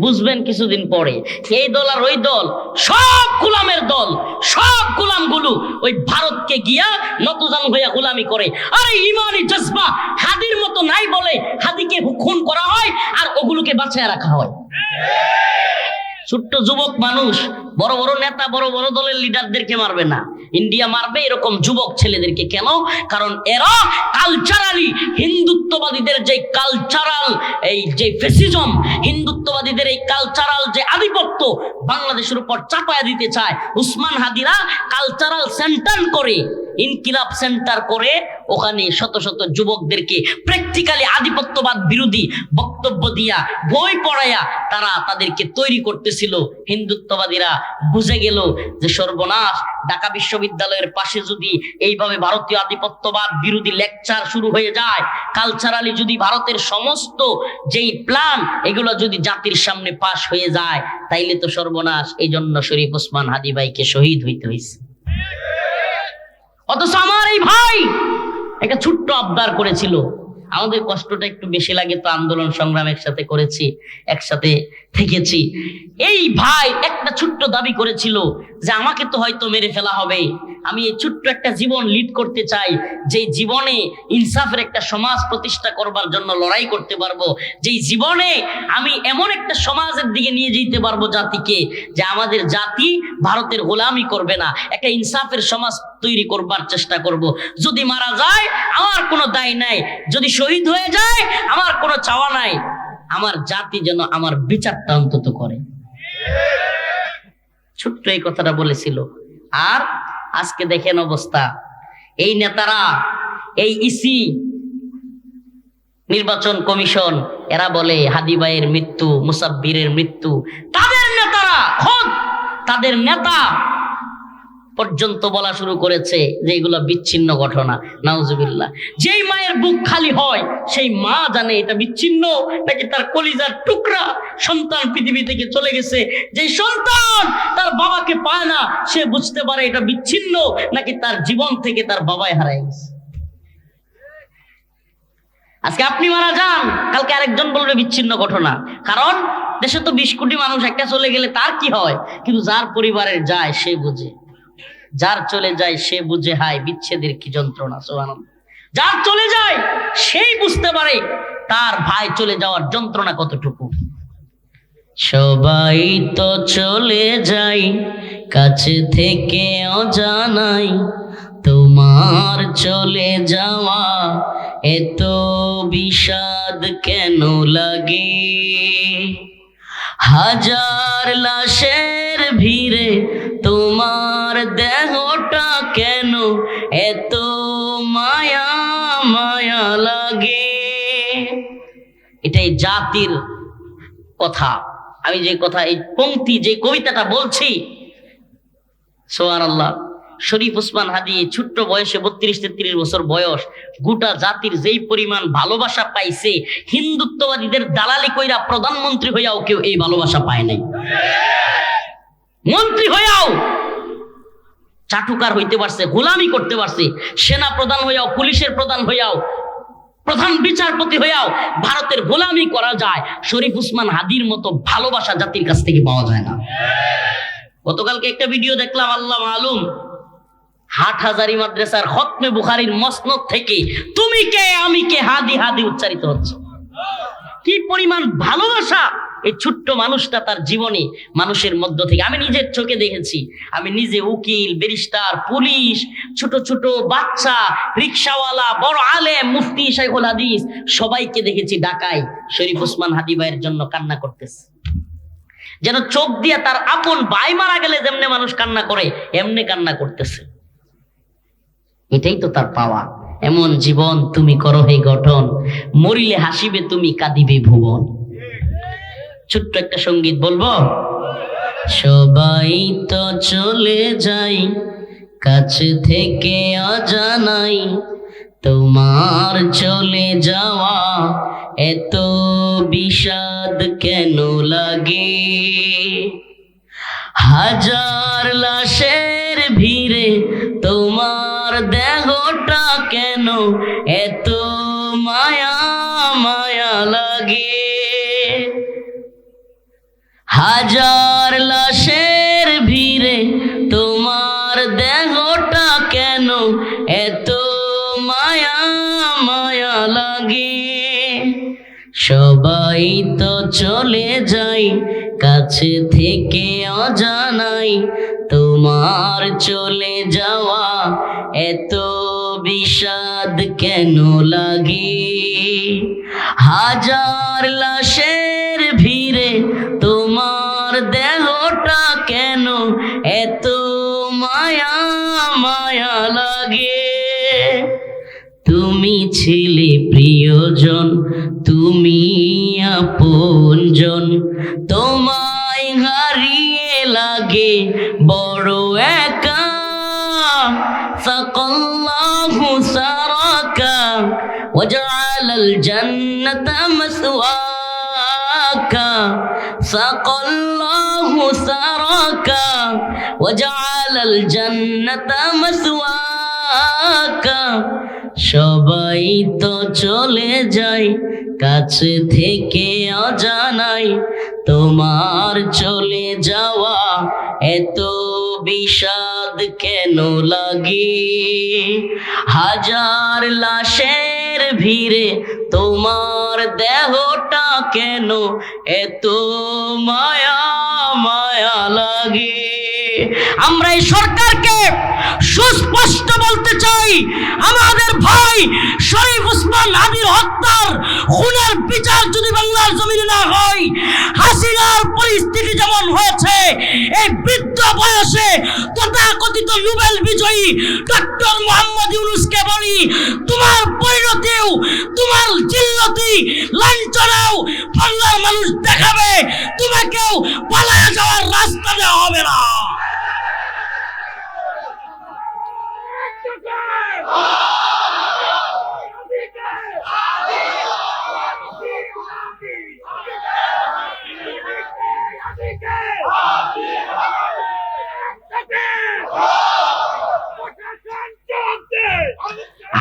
A: বুঝবেন কিছুদিন পরে। এই দল আর ওই দল সব গোলামের দল, সব গোলামগুলো ওই ভারতকে গিয়া নতজান হইয়া গোলামি করে। আরে ইমানি জজবা হাদির মতো নাই বলে হাদিকে খুন করা হয় আর ওগুলোকে বাঁচায় রাখা হয়। ছোট্ট যুবক মানুষ বড় বড় নেতা, বড় বড় দলের লিডারদেরকে মারবে না, ইন্ডিয়া মারবে এরকম যুবক ছেলেদেরকে। কেন? কারণ এরা কালচারালি হিন্দুত্ববাদীদের যে কালচারাল, এই যে ফ্যাসিজম, হিন্দুত্ববাদীদের এই কালচারাল যে আধিপত্য বাংলাদেশের উপর চাপায়া দিতে চায়। উসমান হাদিরা কালচারাল সেন্টার করে, ইনকিলাব সেন্টার করে ওখানে শত শত যুবকদেরকে প্র্যাকটিক্যালি আধিপত্যবাদ বিরোধী বক্তব্য দিয়া, বই পড়াইয়া তারা তাদেরকে তৈরি করতেছিল। হিন্দুত্ববাদীরা বুঝে গেল যে সর্বনাশ, ঢাকা বিশ্ববিদ্যালয়ের পাশে যদি এইভাবে ভারতীয় আধিপত্যবাদ বিরোধী লেকচার শুরু হয়ে যায়, কালচারালি যদি ভারতের সমস্ত যেই প্ল্যান এগুলো যদি জাতির সামনে পাশ হয়ে যায়, তাইলে তো সর্বনাশ। এই জন্য শরীফ ওসমান হাদি ভাইকে শহীদ হইতে হয়েছে। অথচ আমার এই ভাই একটা ছোট্ট আবদার করেছিল। আমাদের কষ্টটা একটু বেশি লাগে তো, আন্দোলন সংগ্রাম একসাথে করেছি, একসাথে থেকেছি। এই ভাই একটা ছোট্ট দাবি করেছিল যে আমাকে তো হয়তো মেরে ফেলা হবে, আমি এই ছোট্ট একটা জীবন লিড করতে চাই, যে জীবনে ইনসাফের একটা সমাজ প্রতিষ্ঠা করবার জন্য লড়াই করতে পারবো, যেই জীবনে আমি এমন একটা সমাজের দিকে নিয়ে যেতে পারবো জাতিকে, যে আমাদের জাতি ভারতের গোলামি করবে না, একটা ইনসাফের সমাজ তৈরি করবার চেষ্টা করব। যদি মারা যায় আমার কোনো দায় নাই, যদি শহীদ হয়ে যায় আমার কোনো চাওয়া নাই, আমার জাতি যেন আমার বিচারটা অন্তত করে। ছোট্ট এই কথাটা বলেছিল। আর আজকে দেখেন অবস্থা, এই নেতারা, এই ইসি, নির্বাচন কমিশন, এরা বলে হাদি ভাইয়ের মৃত্যু, মুসাব্বিরের মৃত্যু, তাদের নেতারা খোদ তাদের নেতা পর্যন্ত বলা শুরু করেছে যে এগুলো বিচ্ছিন্ন ঘটনা। নাউজুবিল্লাহ। যেই মায়ের বুক খালি হয় সেই মা জানে এটা বিচ্ছিন্ন নাকি তার কলিজার টুকরা সন্তান পৃথিবী থেকে চলে গেছে। যেই সন্তান তার বাবাকে পায় না সে বুঝতে পারে এটা বিচ্ছিন্ন নাকি তার জীবন থেকে তার বাবাই হারায় গেছে। আজকে আপনি মারা যান, কালকে আরেকজন বলবে বিচ্ছিন্ন ঘটনা। কারণ দেশে তো 20 কোটি মানুষ, একটা চলে গেলে তার কি হয়, কিন্তু যার পরিবারের যায় সে বুঝে, যার চলে যায় সে বুঝে হায় বিচ্ছেদের কি যন্ত্রণা। সুবহানাল্লাহ। যার চলে যায় সেই বুঝতে পারে তার ভাই চলে যাওয়ার যন্ত্রণা কতটুকু। সবাই তো চলে যাই কাছে থেকে অজানাই, তোমার চলে যাওয়া এত বিষাদ কেন লাগে। হাজার লাশের ভিড়ে তোমার দেহটা কেন এত মায়া মায়া লাগে। এটাই জাতির কথা। আমি যে কথা, এই পংক্তি, যে কবিতাটা বলছি, সুবহানাল্লাহ, শরীফ ওসমান হাদি ছোট্ট বয়সে 32-33 বছর বয়স, গোটা জাতির যেই পরিমাণ ভালোবাসা পাইছে, হিন্দুত্ববাদীদের দালালি কইরা প্রধানমন্ত্রী হইয়াও কেউ এই ভালোবাসা পায় নাই। মন্ত্রী হইয়াও চাটুকার হইতে পারছে, গোলামি করতে পারছে, সেনা প্রধান হইয়াও, পুলিশের প্রধান হইয়াও, প্রধান বিচারপতি হইয়াও ভারতের গোলামি করা যায়। শরীফ ওসমান হাদির মতো ভালোবাসা জাতির কাছ থেকে পাওয়া যায় না। গতকালকে একটা ভিডিও দেখলাম, আল্লাহ মালুম, হাটহাজারী মাদ্রাসার খতমে বুখারীর মসনদ থেকে তুমি কে আমি কে হাদি হাদি উচ্চারিত হচ্ছে। কি পরিমাণ ভালোবাসা এই ছোট্ট মানুষটা তার জীবনে মানুষের মধ্য থেকে, আমি নিজের চোখে দেখেছি, আমি নিজে উকিল, ব্যারিস্টার, পুলিশ, ছোট ছোট বাচ্চা, রিকশাওয়ালা, বড় আলেম, মুফতি, শাইখুল হাদিস সবাইকে দেখেছি ঢাকায় শরীফ ওসমান হাদী ভাইয়ের জন্য কান্না করতেছে। যেন চোখ দিয়ে তার আপন ভাই মারা গেলে যেমনে মানুষ কান্না করে এমনি কান্না করতেছে। এটাই তো তার পাওয়া। এমন জীবন তুমি করো হে গঠন, মরিলে হাসিবে তুমি, কাঁদিবে ভুবন। ছোট্ট একটা সঙ্গীত বলবো। সবাই তো চলে যাই, কাছে থেকে অজানাই, তোমার চলে যাওয়া এত বিষাদ কেন লাগে? হাজার লাশের ভিড়ে তোমার দেহটা কেন এত মায়া মায়া লাগে? হাজার লাশের ভিড়ে তোমার দেহটা কেন এত মায়া মায়া লাগে? সবাই তো চলে যাই, কাছে থেকে অজানাই, তোমার চলে যাওয়া এত বিষাদ কেন লাগে? হাজার লাশের ভিড়ে তোমার দেহটা কেন এত মায়া মায়া লাগে? তুমি ছিলে প্রিয়জন, তুমি আপনজন, তোমায় হারিয়ে লাগে বড় একা। সাকাল্লাহু সারাকা ওয়াজআলাল জান্নাতা মাসওয়াকা। সাকাল্লাহু সারাকা ওয়াজআলাল জান্নাতা মাসওয়াকা। সবাই তো চলে যায়, কাছে থেকে অজানাই, তোমার চলে যাওয়া এত বিষাদ কেন লাগে? হাজার লাশের ভিড়ে তোমার দেহটা কেন এত মায়া মায়া লাগে? আমরা এই সরকারকে সুস্পষ্ট বলতে চাই, আমাদের ভাই শরীফ ওসমান হাদীর হত্যার খুনের বিচার যদি বাংলার জমিনে না হয়, হাসিনার পরিস্থিতি যেমন হয়েছে, এই বৃদ্ধ বয়সে তথাকথিত নোবেল বিজয়ী ডক্টর মোহাম্মদ ইউনূসকে বলি, তোমার পরিণতিও, তোমার জিল্লতি লাঞ্ছনাও বাংলার মানুষ দেখাবে, তোমাকেও পালায়ে যাওয়ার রাস্তা দেওয়া হবে না।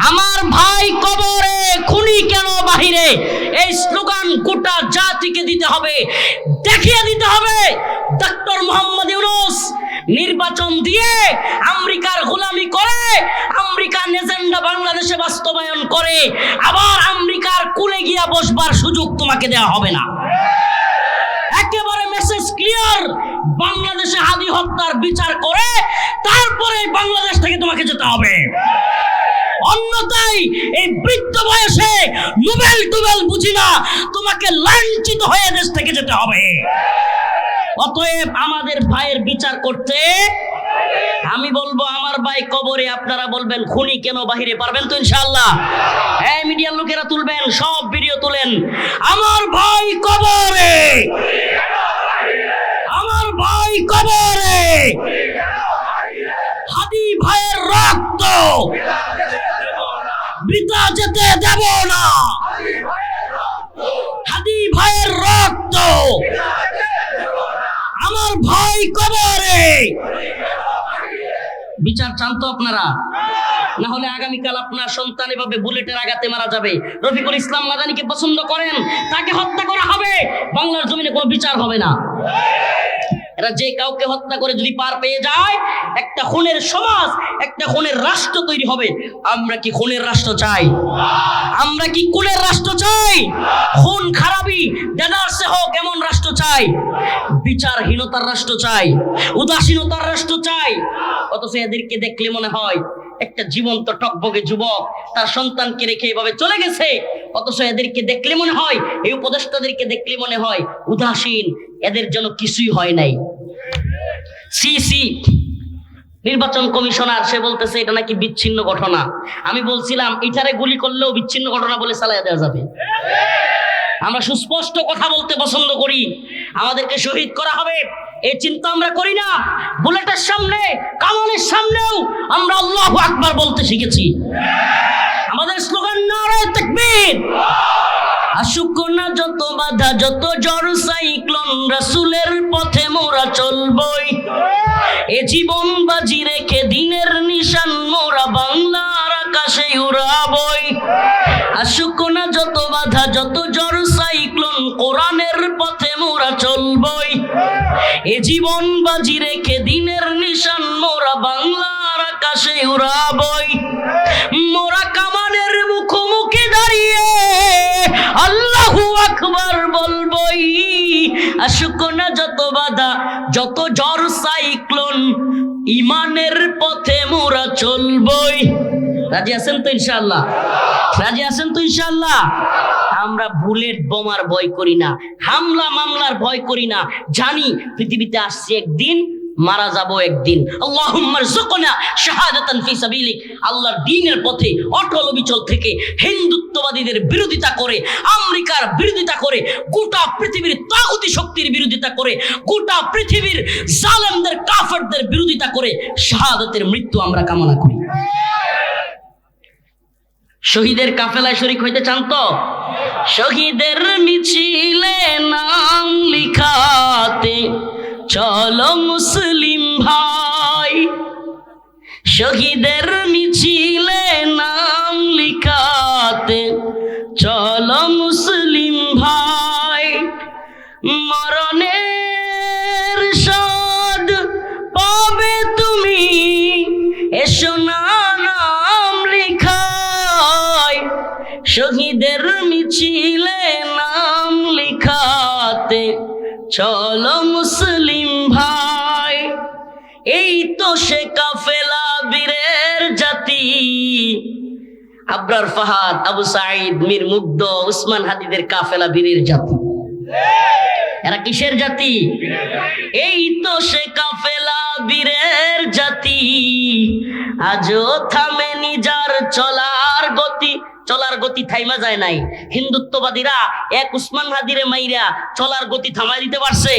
A: আমার ভাই কবরে, খুনি কেন বাহিরে, এই স্লোগান গোটা জাতিকে দিতে হবে, দেখিয়ে দিতে হবে। ডক্টর মোহাম্মদ ইউনূস নির্বাচন দিয়ে আমেরিকার গোলামি করে, আমেরিকার এজেন্ডা বাংলাদেশে বাস্তবায়ন করে, আবার আমেরিকার কুলে গিয়া বসবার সুযোগ তোমাকে দেওয়া হবে না। একেবারে মেসেজ ক্লিয়ার, বাংলাদেশে হাদী হত্যার বিচার করে তারপরে বাংলাদেশ থেকে তোমাকে যেতে হবে। অন্যথায় এই বৃদ্ধ বয়সে নোবেল টোবেল বুঝি না, তোমাকে লাঞ্ছিত হয়ে দেশ থেকে যেতে হবে। অতএব আমাদের ভাইয়ের বিচার করতে আমি বলবো, আমার ভাই কবরে, আপনারা বলবেন খুনি কেন বাহিরে, পারবেন তো ইনশাআল্লাহ? এই মিডিয়ার লোকেরা তুলবেন, সব ভিডিও তুলেন, আমার ভাই কবরে, আমার ভাই কবরে, হাদী ভাইয়ের রক্ত বৃথা যেতে দেব না, হাদী ভাইয়ের রক্ত, আমার ভাই কবরে। বিচার চান তো আপনারা? না হলে আগামীকাল আপনার সন্তান এভাবে বুলেটের আঘাতে মারা যাবে। রফিকুল ইসলাম মাদানীকে পছন্দ করেন, তাকে হত্যা করা হবে, বাংলার জমিনে কোনো বিচার হবে না। এরা যে কাউকে হত্যা করে যদি পার পেয়ে যায়, একটা খুনের সমাজ, একটা খুনের রাষ্ট্র তৈরি হবে। আমরা কি খুনের রাষ্ট্র চাই? আমরা কি খুনের রাষ্ট্র চাই? খুন খারাপি দেদারসে হোক এমন রাষ্ট্র চাই? বিচারহীনতার রাষ্ট্র চাই? উদাসীনতার রাষ্ট্র চাই? অথচ এদেরকে দেখলে মনে হয় একটা জীবন্ত টকবগে যুবক তার সন্তানকে রেখে এভাবে চলে গেছে। অথচ এদেরকে দেখলে মনে হয়, এই উপদেষ্টাদেরকে দেখলে মনে হয় উদাসীন, এদের জন্য কিছুই হয় নাই। সিসি নির্বাচন কমিশনার সে বলতেছে এটা নাকি বিচ্ছিন্ন ঘটনা। আমি বলছিলাম এটারে গুলি করলেও বিচ্ছিন্ন ঘটনা বলে চালিয়ে দেওয়া যাবে। আমরা সুস্পষ্ট কথা বলতে পছন্দ করি, আমাদেরকে শহীদ করা হবে এই চিন্তা আমরা করি না। বুলেটের সামনে, কামানের সামনেও আমরা আল্লাহু আকবার বলতে শিখেছি। আমাদের স্লোগান নারায়ে তাকবীর। আসুক না যত বাধা, যত ঝড় সাইক্লোন, রাসূলের পথে মোরা চলবই। এ জীবন বাজি রেখে দিনের নিশান মোরা বাংলার আকাশে উড়াবই। আসুক না যত বাধা, যত ঝড় সাইক্লোন, কোরআনের পথে মোরা চলবই। এ জীবন বাজি রেখে দিনের নিশান মোরা বাংলার আকাশে উড়াবই। মোরা কামানের মুখোমুখি দাঁড়িয়ে আল্লাহু আকবার বলবই। আসুক না যত বাধা, যত ঝড় সাইক্লোন, ইমানের পথে মোরা চলবই। রাজি আছেন তো ইনশাআল্লাহ? রাজি আছেন তো ইনশাআল্লাহ? আমরা বুলেট বোমার ভয় করি না, হামলা মামলার ভয় করি না। জানি পৃথিবীতে আসছে একদিন, মারা যাব একদিন। আল্লাহুম্মা রযুকনা শাহাদাতান ফি সাবিলিক। আল্লাহর দ্বীনের পথে অটল অবিচল থেকে হিন্দুত্ববাদীদের বিরোধিতা করে, আমেরিকার বিরোধিতা করে, গোটা পৃথিবীর তাগুতি শক্তির বিরোধিতা করে, গোটা পৃথিবীর জালেমদের কাফেরদের বিরোধিতা করে শাহাদাতের মৃত্যু আমরা কামনা করি। শহীদের কাফেলায় শরীক হইতে চান তো? শহীদের মিছিলে নাম লিখাতে চলো মুসলিম ভাই। শহীদের মিছিলে নাম লিখাতে চলো মুসলিম ভাই। মরণের স্বাদ পাবে তুমি, এসো না নাম লিখায়। শহীদের মিছিলে নাম লিখাতে চলো মুসলিম ভাই। এই তো সে কাফেলা বীরের জাতি, আবরার ফাহাদ, আবু সাঈদ, মীর মুগ্ধ, উসমান হাদিদের কাফেলা বীরের জাতি। এরা কিসের জাতি? এই তো সে কাফেলা বীরের জাতি, আজও থামেনি যার চলার গতি। চলার গতি থাইমা যায় নাই। হিন্দুত্ববাদীরা এক উসমান হাদিরে মাইরা চলার গতি থামাই দিতে পারছে?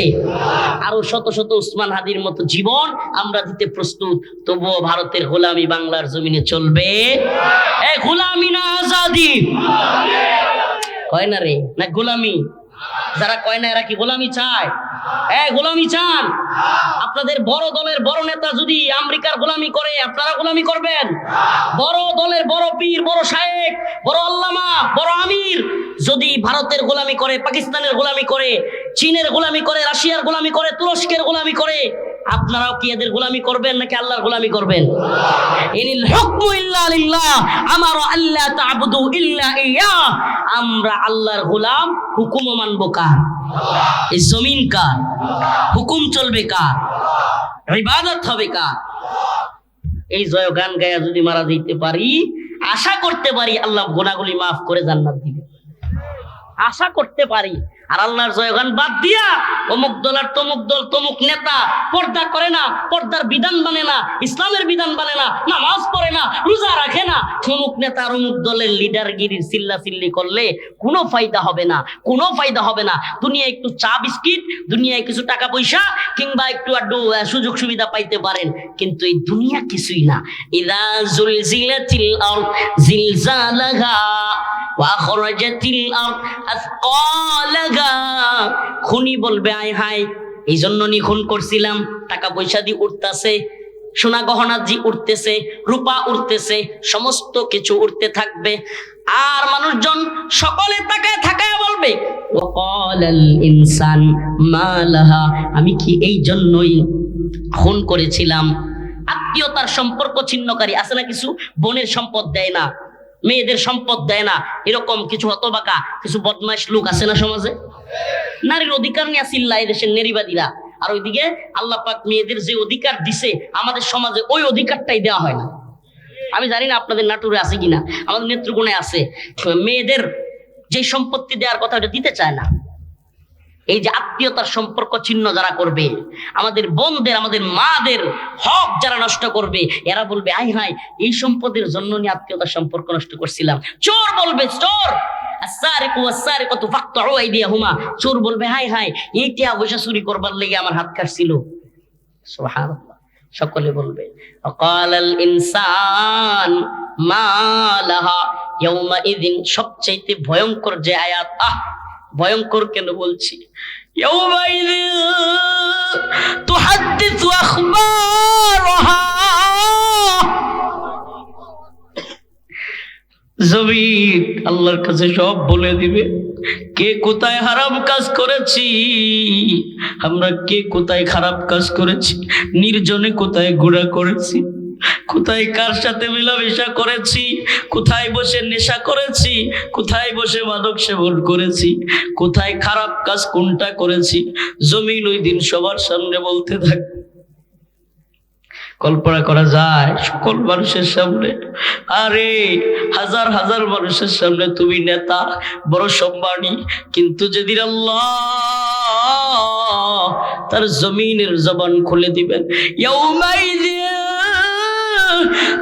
A: আরো শত শত উসমান হাদির মতো জীবন আমরা দিতে প্রস্তুত। তবুও ভারতের গোলামি বাংলার জমিনে চলবে। এ গোলামি না আজাদি? কয় না রে, না গোলামি? যারা কয় না এরা কি গোলামি চায়? গোলামি চান? আপনাদের বড় দলের বড় নেতা যদি আমেরিকার গোলামি করে, আপনারা গোলামি করবেন? বড় দলের বড় পীর, বড় শায়েখ, বড় আল্লামা, বড় আমির যদি ভারতের গোলামি করে, পাকিস্তানের গোলামি করে, চীনের গোলামি করে, রাশিয়ার গোলামি করে, তুরস্কের গোলামি করে, আপনারাও কি এদের গোলামি করবেন নাকি আল্লাহর গোলামি করবেন? ইনিল হুকমু ইল্লা লিল্লাহ, আমারা আল্লা তা'বুদু ইল্লা ইয়া। আমরা আল্লাহর গোলাম, হুকুমও মানব কার? এই জমিন কার? হুকুম চলবে কার? ইবাদত হবে কার? এই জয় গান গায়া যদি মারা যেতে পারি, আশা করতে পারি আল্লাহ গুনাহগুলি মাফ করে জান্নাত দিবে। আশা করতে পারি। আর আল্লাহর জয়গান বাদ দিয়া অমুক দল আর তমুক দল, তমুক নেতা পর্দা করে না, পর্দার বিধান মানে না, ইসলামের বিধান মানে না, নামাজ পড়ে না, রোজা রাখে না, অমুক নেতা আর অমুক দলের লিডারগিরির চিল্লাচিল্লি করলে কোনো ফায়দা হবে না, কোনো ফায়দা হবে না। দুনিয়ায় একটু চা বিস্কিট, দুনিয়ায় কিছু টাকা পয়সা কিংবা একটু আড্ডু সুযোগ সুবিধা পাইতে পারেন, কিন্তু এই দুনিয়া কিছুই না। ইযা যুলজিলাতিল আরদ জিলজালাহা ওয়া আখরাজাতিল আরদ আথকালাহা। খুনি বলবে আয় হায়, এই জন্য নি খুন করছিলাম, টাকা পয়সা দিয়ে উঠতাছে, সোনা গহনা জি উঠতেছে, রূপা উঠতেছে, সমস্ত কিছু উঠতে থাকবে। আর মানুষজন সকলে তাকায় থাকায় বলবে ওয়াকালাল ইনসান মা লাহা, আমি কি এই জন্যই খুন করেছিলাম? আত্মীয়তার সম্পর্ক ছিন্নকারী আছে না কিছু, বোনের সম্পদ দেয় না, মেয়েদের সম্পদ দেয় না, এরকম কিছু হতবাকা কিছু বদমাইশ লোক আছে না সমাজে? নারীর অধিকার নিয়ে চিল্লায় দেশের নারীবাদীরা, আর ওইদিকে আল্লাহ পাক মেয়েদের যে অধিকার দিছে আমাদের সমাজে ওই অধিকারটাই দেওয়া হয় না। আমি জানি না আপনাদের নাটোরে আছে কিনা, আমাদের নেত্রকোণে আছে, মেয়েদের যে সম্পত্তি দেওয়ার কথা ওটা দিতে চায় না। এই যে আত্মীয়তার সম্পর্ক ছিন্ন যারা করবে, আমাদের বোনদের আমাদের মাদের হক যারা নষ্ট করবে, এরা বলবে আই হাই এই সম্পদের জন্য নিয়ে আত্মীয়তার সম্পর্ক নষ্ট করছিলাম। চোর বলবে, চোর চোর বলবে হাই হাই এইটা পয়সা চুরি করবার লেগে আমার হাত কাটছিল। সুবহানাল্লাহ। সকলে বলবে ওয়াকালাল ইনসান মা লাহা ইয়াউমাইযিন, সবচেয়ে ভয়ঙ্কর যে আয়াত, ভয়ঙ্কর কেন বলছি, ইয়াউমাইযিন তুহাদ্দিসু আখবারাহা, জমিন আল্লাহর কাছে সব বলে দিবে কে কোথায় হারাম কাজ করেছি, আমরা কে কোথায় খারাপ কাজ করেছি, নির্জনে কোথায় গুনাহ করেছি, কোথায় কার সাথে মেলামেশা করেছি, কোথায় বসে নেশা করেছি, কোথায় বসে মাদক সেবন করেছি, কোথায় খারাপ কাজ কোনটা করেছি, জমিন ওই দিন সবার সামনে বলতে থাকবে। কল্পনা করা যায় সকল মানুষের সামনে, আরে হাজার হাজার মানুষের সামনে তুমি নেতা, বড় সম্মানী, কিন্তু যেদিন আল্লাহ তার জমিনের জবান খুলে দিবেন, ইয়াউমাইযিন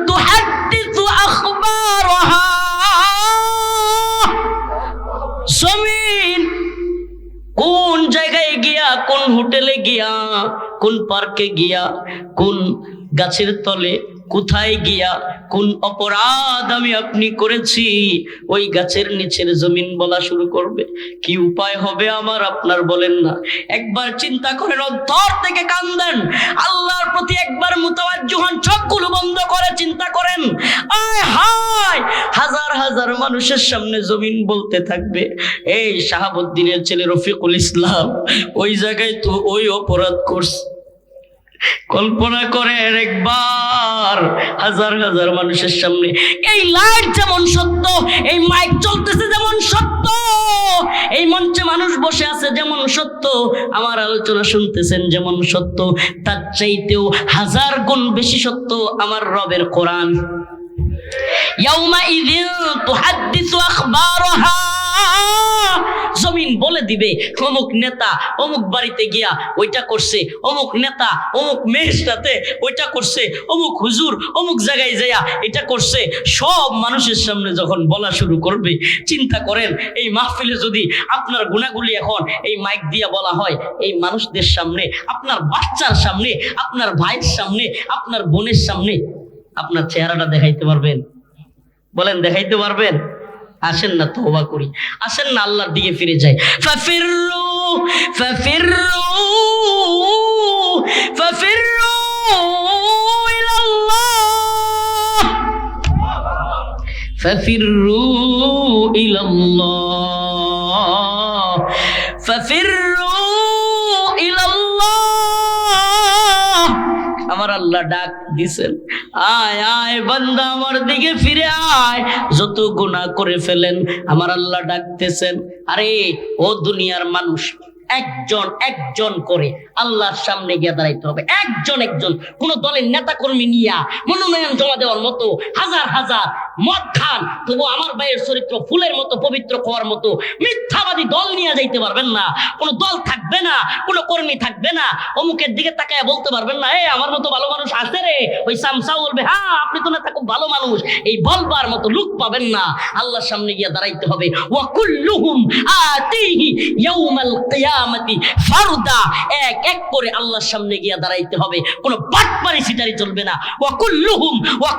A: তুহাদ্দিসু আখবারাহা, জমিন কোন জায়গায় গিয়া, কোন হোটেলে গিয়া, কোন পার্কে গিয়া, কোন গাছের তলে, কোথায় গিয়া কোন অপরাধ আমি আপনি করেছি, ওই গাছের নিচের জমিন বলা শুরু করবে। কি উপায় হবে আমার আপনার বলেন না? একবার চিন্তা করেন, অন্তর থেকে কান্দেন, আল্লাহর প্রতি একবার মুতাওয়াজ্জিহ হন, চোখগুলো বন্ধ করে চিন্তা করেন। আয় হায়, হাজার হাজার মানুষের সামনে জমিন বলতে থাকবে এই শাহাবুদ্দিনের ছেলে রফিকুল ইসলাম ওই জায়গায় তো ওই অপরাধ করছে। কল্পনা করেন একবার, হাজার হাজার মানুষের সামনে। এই লাইট যেমন সত্য, এই মাইক চলতেছে যেমন সত্য, এই মঞ্চে মানুষ বসে আছে যেমন সত্য, আমার আলোচনা শুনতেছেন যেমন সত্য, তার চাইতেও হাজার গুণ বেশি সত্য আমার রবের কোরআন। ইয়াউমাইযিন তুহাদ্দিসু আখবারাহা, জমিন বলে দিবে অমুক নেতা অমুক বাড়িতে গিয়া ওইটা করছে, অমুক নেতা অমুক মেয়ের সাথে ওইটা করছে, অমুক হুজুর অমুক জায়গায় যাইয়া এটা করছে। সব মানুষের সামনে যখন বলা শুরু করবে, চিন্তা করেন এই মাহফিলে যদি আপনার গুনাহগুলি এখন এই মাইক দিয়া বলা হয়, এই মানুষদের সামনে, আপনার বাচ্চার সামনে, আপনার ভাইয়ের সামনে, আপনার বোনের সামনে, আপনার চেহারাটা দেখাইতে পারবেন? বলেন দেখাইতে পারবেন? আসেন না তওবা করি, আসেন না আল্লাহর দিকে ফিরে যাই। ফাফিরু ফাফিরু ফাফিরু ইলাল্লাহ, ফাফিরু ইলাল্লাহ, ফাফিরু ইলাল্লাহ। আমার আল্লাহ ডাক দিছেন, আয় আয় বান্দা আমার দিকে ফিরে আয়, যত গুনাহ করে ফেলেন আমার আল্লাহ ডাকতেছেন। আরে ও দুনিয়ার মানুষ, একজন একজন করে আল্লাহর সামনে গিয়ে দাঁড়াইতে হবে, একজন একজন। কোন দলের নেতা কর্মী নিয়া মনোনয়ন জমা দেওয়ার মতো হাজার হাজার মদ খান, তবু আমার ভাইয়ের চরিত্র ফুলের মতো পবিত্র হওয়ার মতো মিথ্যাবাদী দল নিয়ে যাইতে পারবেন না। কোন দল থাকবে না, কোন কর্মী থাকবে না, অমুকের দিকে তাকায় বলতে পারবেন না এই আমার মতো ভালো মানুষ আছে রে। ওই সামসা বলবে হ্যাঁ আপনি তো নেতা খুব ভালো মানুষ, এই বলবার মতো লোক পাবেন না। আল্লাহর সামনে গিয়ে দাঁড়াইতে হবে। ওয়া কুল্লুহুম আতিহি ইয়াউমাল কিয়ামা কিয়ামতি ফারদা, এক এক করে আল্লাহর সামনে গিয়ে দাঁড়াইতে হবে, কোনো বাটপারি সিটারি চলবে না। ওয়া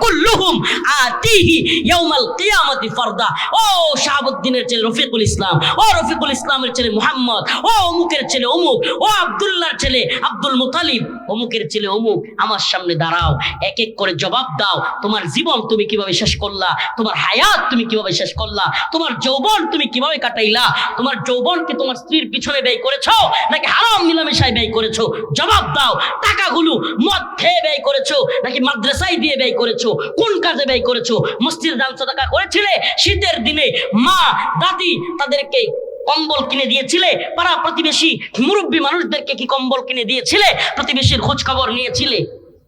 A: কুল্লুহুম আতিহি ইয়াউমাল কিয়ামতি ফারদা। ও শাহাবুদ্দিনের ছেলে রফিকুল ইসলাম, ও রফিকুল ইসলামের ছেলে মুহাম্মদ, ও অমুকের ছেলে অমুক, ও আব্দুল্লাহর ছেলে আব্দুল মুতালিব, অমুকের ছেলে অমুক, আমার সামনে দাঁড়াও, এক এক করে জবাব দাও। তোমার জীবন তুমি কিভাবে শেষ করলা, তোমার হায়াত তুমি কিভাবে শেষ করলা, তোমার যৌবন তুমি কিভাবে কাটাইলা, তোমার যৌবন কি তোমার স্ত্রীর পিছনে ব্যয় করেছো নাকি হারাম মিলামেশায় ব্যয় করেছো? জবাব দাও। টাকাগুলো মদ খেয়ে ব্যয় করেছো নাকি মাদ্রাসায় দিয়ে ব্যয় করেছো? কোন কাজে ব্যয় করেছো? মসজিদে দান সাদাকা করেছিলে? শীতের দিনে মা দাদি তাদেরকে কম্বল কিনে দিয়েছিলে? পাড়া প্রতিবেশী মুরব্বী মানুষদেরকে কি কম্বল কিনে দিয়েছিলে? প্রতিবেশীর খোঁজ খবর নিয়েছিলে?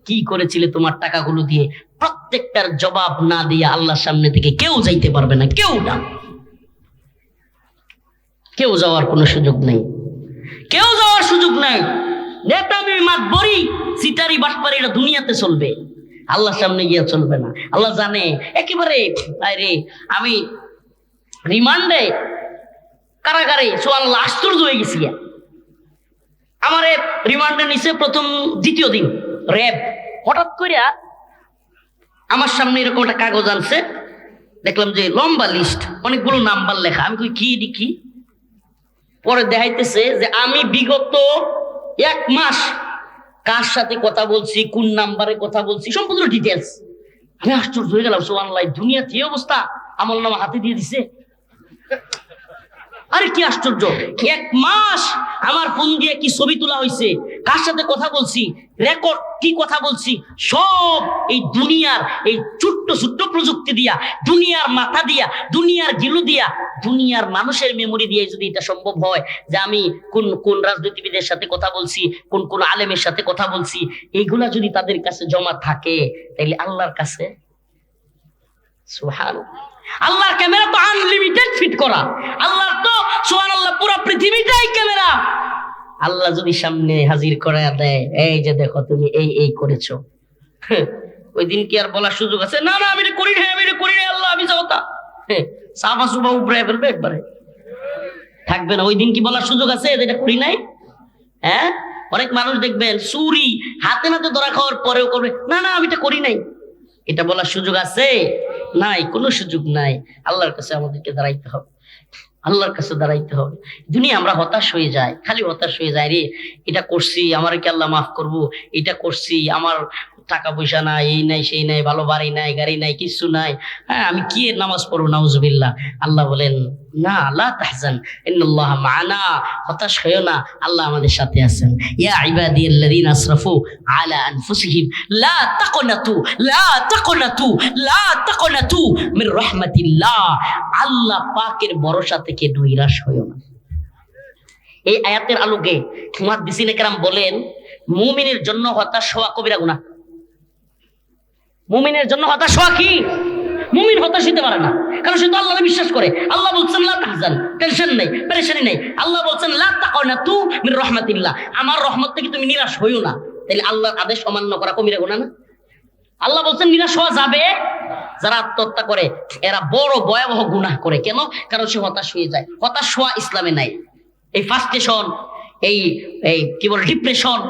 A: কি করেছিলে তোমার টাকাগুলো দিয়ে? প্রত্যেকটার জবাব না দিয়ে আল্লাহর সামনে থেকে কেউ যাইতে পারবে না, কেউ না, কেউ যাওয়ার কোনো সুযোগ নেই, কেউ যাওয়ার সুযোগ নাই। নেতামি মাতবরি সিটারি বাটপারি এটা দুনিয়াতে চলবে, আল্লাহর সামনে গিয়ে চলবে না। আল্লাহ জানে একেবারে। আরে আমি রিমান্ডে কারাগারে সুবহানাল্লাহ আশ্চর্য হয়ে গেছি। আমারে রিমান্ডে নিছে প্রথম দ্বিতীয় দিন র্যাব, হঠাৎ করে আমার সামনে এরকম একটা কাগজ আনছে, দেখলাম যে লম্বা লিস্ট, অনেকগুলো নাম্বার লেখা। আমি কই কি দেখি, পরে দেখাইতেছে যে আমি বিগত 1 মাস কার সাথে কথা বলছি, কোন নাম্বারে কথা বলছি, সম্পূর্ণ ডিটেলস। আমি আশ্চর্য হয়ে গেলাম, সুবহানাল্লাহ দুনিয়া কি অবস্থা, আমলনামা হাতে দিয়ে দিছে। আরে কি আশ্চর্য, 1 মাস আমার ফোন দিয়ে কি ছবি তোলা হয়েছে, কার সাথে কথা বলছি, রেকর্ড কি কথা বলছি, সব এই দুনিয়ার এই ছোট্ট ছোট্ট প্রযুক্তি দিয়া, দুনিয়ার মাথা দিয়া, দুনিয়ার গিলু দিয়া, দুনিয়ার মানুষের মেমোরি দিয়ে যদি এটা সম্ভব হয় যে আমি কোন কোন রাজনীতিবিদের সাথে কথা বলছি, কোন কোন আলেমের সাথে কথা বলছি, এইগুলা যদি তাদের কাছে জমা থাকে, তাইলে আল্লাহর কাছে সুবহানাল্লাহ, আল্লাহর ক্যামেরা তো আনলিমিটেড ফিট করা, আল্লাহর তো সুবহানাল্লাহ পুরো পৃথিবীটাই ক্যামেরা। আল্লাহ যদি সামনে হাজির করে দেয়, এই যে দেখো তুমি এই এই করেছো, ওই দিন কি আর বলার সুযোগ আছে? না না আমি এটা করি নাই, আমি এটা করি নাই, আল্লাহ আমি যাও তা সাফা সুফা উপরে ফেলবে একবারে, থাকবে না। ওই দিন কি বলার সুযোগ আছে এটা করি নাই? হ্যাঁ, অনেক মানুষ দেখবেন চুরি হাতে নাতে ধরা খাওয়ার পরেও করবে, না না আমি এটা করি নাই। এটা বলার সুযোগ আছে? নাই, কোনো সুযোগ নাই। আল্লাহর কাছে আমাদেরকে দাঁড়াইতে হবে, আল্লাহর কাছে দাঁড়াইতে হবে। দুনিয়া আমরা হতাশ হয়ে যাই, খালি হতাশ হয়ে যায়, রে এটা করছি আমার কি আল্লাহ মাফ করবো, এটা করছি আমার টাকা পয়সা নাই, এই নাই সেই নাই, ভালো বাড়ি নাই গাড়ি নাই কিছু নাই, হ্যাঁ আমি কি এর নামাজ পড়বো, নাউজুবিল্লাহ। আল্লাহ বলেন না, লা তাহজান ইন্নাল্লাহা মা'ানা, হতাশ হয়ো না, আল্লাহ আমাদের সাথে আছেন। ইয়া ইবাদিয়াল্লাযীনা আসরাফু আলা আনফুসিহিম লা তাকনাতু লা তাকনাতু লা তাকনাতু মির রাহমাতিল্লাহ, আল্লাহ পাকের ভরসা থেকে নৈরাশ হয়ো না। এই আয়াতের আলোকে মুহাদ্দিসিনে কেরাম বলেন, মুমিনের জন্য হতাশ হওয়া কবিরা গুনাহ। মুমিনের জন্য হতাশ হওয়া কি? মুমিন হতাশ হতে পারে না, কারণ সে তো আল্লাহকে বিশ্বাস করে। আল্লাহ বলছেন লা তাহজান, টেনশন নেই, পেরেশানি নেই। আল্লাহ বলছেন লা তাকনাতু মির রাহমাতিল্লাহ, আমার রহমত থেকে তুমি নিরাশ হইও না। তাহলে আল্লাহর আদেশ অমান্য করা কবিরা গুনাহ না? আল্লাহ বলছেন নিরাশ হওয়া যাবে, যারা আত্মহত্যা করে এরা বড় ভয়াবহ গুনাহ করে। কেন? কারণ সে হতাশ হয়ে যায়। হতাশ হওয়া ইসলামে নাই। এই ফার্স্টেশন, এই এই কি বলে ডিপ্রেশন,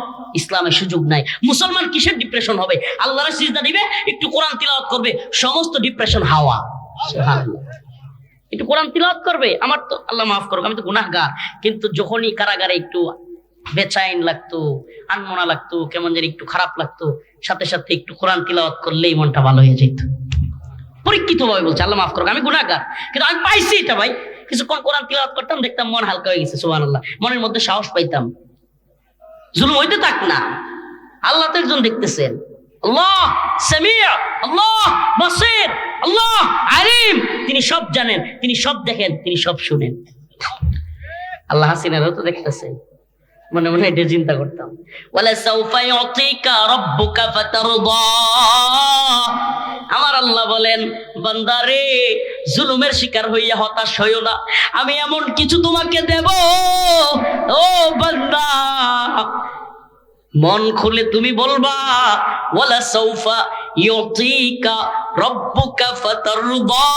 A: ইসলামের সুযোগ নাই। মুসলমান কিসের ডিপ্রেশন হবে? আল্লাহর সিজদা দিবে, একটু কোরআন তিলাওয়াত করবে, সমস্ত ডিপ্রেশন হাওয়া। সুবহানাল্লাহ। একটু কোরআন তিলাওয়াত করবে, আমার তো আল্লাহ মাফ করুক আমি তো গুনাহগার, কিন্তু যখনই কারাগারে একটু বেচাইন লাগতো, আনমনা লাগতো, কেমন যেন একটু খারাপ লাগতো, সাথে সাথে একটু কোরআন তিলাওয়াত করলেই মনটা ভালো হয়ে যেত। পরীক্ষিত ভাবে বলছে আল্লাহ মাফ করুক আমি গুনাহগার, কিন্তু আমি পাইছি এটা ভাই। কিছুক্ষণ কোরআন তিলাওয়াত করতাম, দেখতাম মন হালকা হয়ে গেছে। সুবহানাল্লাহ। মনের মধ্যে সাহস পাইতাম, জুলুম হইতে থাক না। আল্লাহ তো একজন দেখতেছেন, আল্লাহ সামিয়া, আল্লাহ বাসির, আল্লাহ আলিম, তিনি সব জানেন, তিনি সব দেখেন, তিনি সব শুনেন। আল্লাহ হাসিনারও তো দেখতেছেন। মনে মনে এটা চিন্তা করতাম, ওয়ালা সাউফা ইউতিকা রাব্বুকা ফাতারদা, আমার আল্লাহ বলেন বান্দারে জুলুমের শিকার হইয়া হতাশ হইও না, আমি এমন কিছু তোমাকে দেব ও বান্দা, মন খুলে তুমি বলবা ওয়ালা সাউফা ইউতিকা রাব্বুকা ফাতারদা,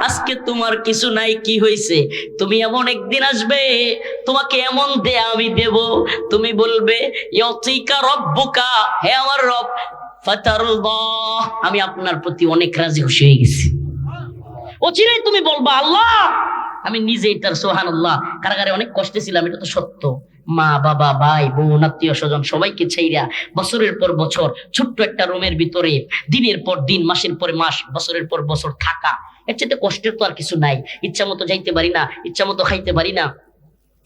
A: আজকে আজকে তোমার কিছু নাই, কি হয়েছে? তুমি এমন একদিন আসবে, তোমাকে এমন দেয়া আমি দেব, তুমি বলবে ইউতিকা রব্বুকা, হে আমার রব, ফাতারদাহ, আমি আপনার প্রতি অনেক রাজি খুশি হয়ে গেছি। অচিরেই তুমি বলবা আল্লাহ, আমি নিজে এটার সুবহানাল্লাহ কারাগারে অনেক কষ্টে ছিলাম, এটা তো সত্য। মা বাবা ভাই বোন আত্মীয় স্বজন সবাইকে ছাইরা বছরের পর বছর ছোট্ট একটা রুমের ভিতরে দিনের পর দিন, মাসের পর মাস, বছরের পর বছর থাকা, এর চেয়ে কষ্টের তো আর কিছু নাই। ইচ্ছা মতো যাইতে পারি না, ইচ্ছা মতো খাইতে পারি না,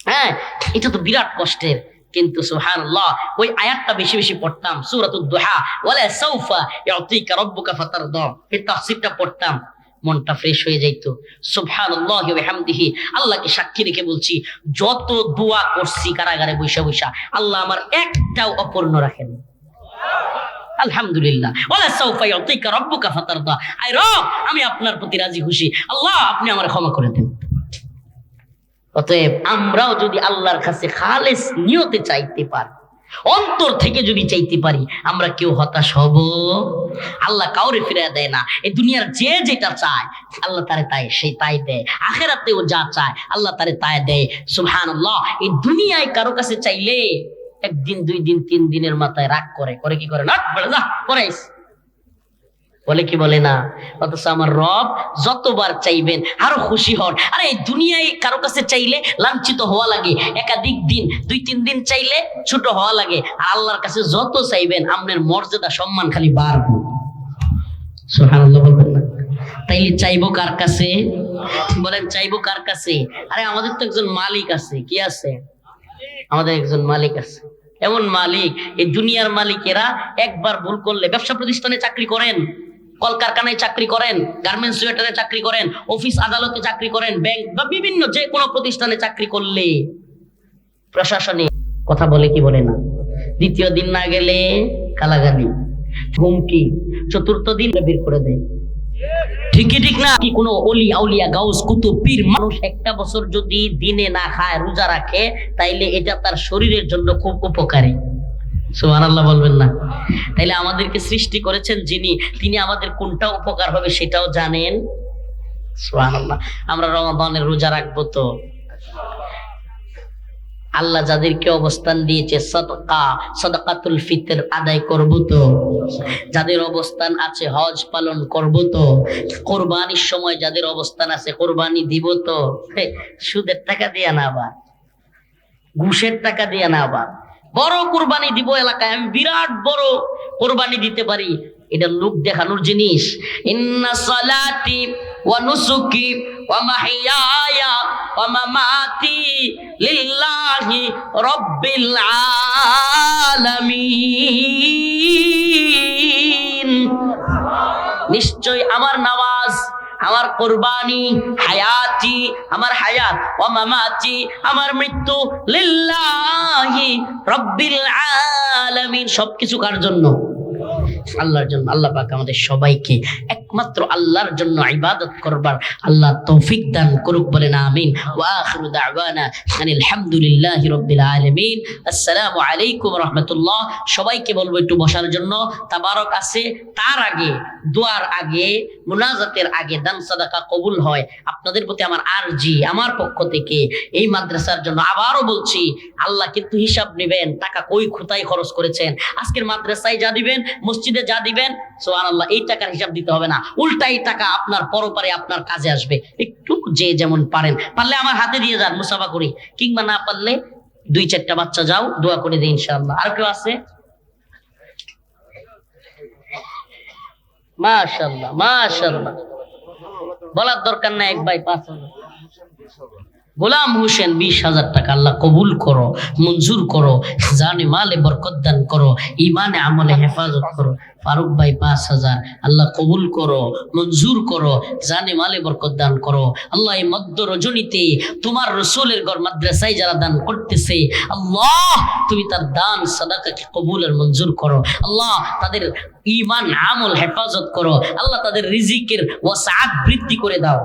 A: হ্যাঁ, এটা তো বিরাট কষ্টের। কিন্তু সুবহানাল্লাহ ওই আয়াতটা বেশি বেশি পড়তাম, সূরাতুদ দুহা, ওয়ালা সাউফা ইউতিকা রাব্বুকা ফাতারদা, এই তাফসীরটা পড়তাম, মনটা ফ্রেশ হয়ে যাইতো। সুবহানাল্লাহি ওয়া বিহামদিহি, আল্লাহকে সাক্ষী রেখে বলছি, যত দোয়া করছি কারাগারে বৈশা বৈশা, আল্লাহ আমার একটাও অপূর্ণ রাখেন। আলহামদুলিল্লাহ। ওয়ালা সাউফা ইউতিকা রাব্বুকা ফাতারদা, আই রব, আমি আপনার প্রতি রাজি খুশি, আল্লাহ আপনি আমার ক্ষমা করে দেন। অতএব আমরাও যদি আল্লাহর কাছে খালেস নিয়তে চাইতে পারি, অন্তর থেকে যদি চাইতে পারি, আমরা কেউ হতাশ হব? আল্লাহ কাউরে ফিরিয়ে দেয় না। এই দুনিয়ার যে যেটা চায় আল্লাহ তারে তাই সেই তাই দেয়, আখিরাতেও যা চায় আল্লাহ তারে তাই দেয়। সুবহানাল্লাহ। এই দুনিয়ায় কারো কাছে চাইলে একদিন, 2 দিন, 3 দিনের মাথায় রাগ করে কি করে না, বলে যা পড়াইস, বলে কি বলে না? অথচ আমার রব যতবার চাইবেন আরো খুশি হন। আরে এই দুনিয়ায় কারো কাছে চাইলে লাঞ্ছিত হওয়া লাগে, একাধিক দিন, 2-3 দিন চাইলে ছোট হওয়া লাগে। আর আল্লাহর কাছে যত চাইবেন আপনার মর্যাদা সম্মান খালি বাড়বে। সুবহানাল্লাহ বলবেন না? তাইলে চাইবো কার কাছে? বলেন চাইবো কার কাছে? আরে আমাদের তো একজন মালিক আছে। কি আছে? আমাদের একজন মালিক আছে। এমন মালিক, এই দুনিয়ার মালিকেরা একবার ভুল করলে, ব্যবসা প্রতিষ্ঠানে চাকরি করেন, কলকারখানায় চাকরি করেন, গার্মেন্টস ওয়ার্কারে চাকরি করেন, অফিস আদালতে চাকরি করেন, ব্যাংক বা বিভিন্ন যে কোনো প্রতিষ্ঠানে চাকরি করলে প্রশাসনে কথা বলে কি বলে না? দ্বিতীয় দিন না গেলে কালাগালি, হুমকি, চতুর্থ দিন বের করে দেয়। ঠিকই ঠিক না? কি কোনো অলি আউলিয়া গাউস কুতুব পীর মানুষ একটা বছর যদি দিনে না খায়, রোজা রাখে, তাইলে এটা তার শরীরের জন্য খুব উপকারী। সুবহানাল্লাহ বলবেন না? তাইলে আমাদেরকে সৃষ্টি করেছেন যিনি, তিনি আমাদের কোনটা উপকার হবে সেটাও জানেন। সুবহানাল্লাহ। আমরা রমাদানের রোজা রাখবো তো? আল্লাহ যাদেরকে অবস্থান দিয়েছে সাদাকাতুল ফিতর আদায় করব তো? যাদের অবস্থান আছে হজ পালন করব তো? কোরবানির সময় যাদের অবস্থান আছে কোরবানি দিব তো? সুদের টাকা দিয়া না, আবার ঘুষের টাকা দিয়া না, আবার বড় কোরবানি দিব এলাকায়, আমি বিরাট বড় কোরবানি দিতে পারি, এটা লোক দেখানোর জিনিস। ইন্না সালাতি ওয়া নুসুকি ওয়া মাহইয়ায়া ওয়া মামাতি লিল্লাহি রাব্বিল আলামিন। নিশ্চয় আমার নামাজ, আমার কোরবানি, হায়াতি, আমার হায়াত, ওয়া মামাতি, আমার মৃত্যু, লিল্লাহি রাব্বিল আলামিন, সবকিছু কার জন্য? আল্লাহর জন্য। আল্লাহ পাক আমাদের সবাইকে একমাত্র আল্লাহর জন্য ইবাদত করবার আল্লাহ তৌফিক দান করুক, বলেন আমিন। ওয়া আখিরু দাওয়ানা আনিল হামদুলিল্লাহি রাব্বিল আলামিন। আসসালামু আলাইকুম ওয়া রাহমাতুল্লাহ। সবাইকে বলবো একটু বসার জন্য। তাবারক আছে, তার আগে, দোয়ার আগে, মুনাজাতের আগে দান সাদাকা কবুল হয়। আপনাদের প্রতি আমার আরজি, আমার পক্ষ থেকে এই মাদ্রাসার জন্য আবারও বলছি, আল্লাহ কিন্তু হিসাব নেবেন, টাকা কই কোথায় খরচ করেছেন। আজকের মাদ্রাসায় যা দিবেন, মসজিদে যা দিবেন, সুবহানাল্লাহ, এই টাকার হিসাব দিতে হবে না, উল্টা এই টাকা আপনার পরপারে আপনার কাজে আসবে। একটু যে যেমন পারেন, পারলে আমার হাতে দিয়ে যান মুসাফা করি, কিংবা না পারলে 2-4টা বাচ্চা যাও, দোয়া করে দিই ইনশাআল্লাহ। আর কেউ আছে? মাশাআল্লাহ মাশাআল্লাহ, বলার দরকার নাই। এক ভাই 5,000, গোলাম হোসেন 20,000 টাকা, আল্লাহ কবুল করো, মঞ্জুর করো, জানে মালে বরকত দান করো, ইমানে আমলে হেফাজত করো। ফারুক ভাই 5,000, আল্লাহ কবুল করো, মঞ্জুর করো, জানে মালে বরকত দান করো। আল্লাহ এই মধ্য রজনীতে তোমার রসুলের ঘর মাদ্রাসায় যারা দান করতেছে, আল্লাহ তুমি তার দান সাদাকাকে কবুল আর মঞ্জুর করো। আল্লাহ তাদের ঈমান আমল হেফাজত করো। আল্লাহ তাদের রিজিকের ওয়াসাআত বৃদ্ধি করে দাও।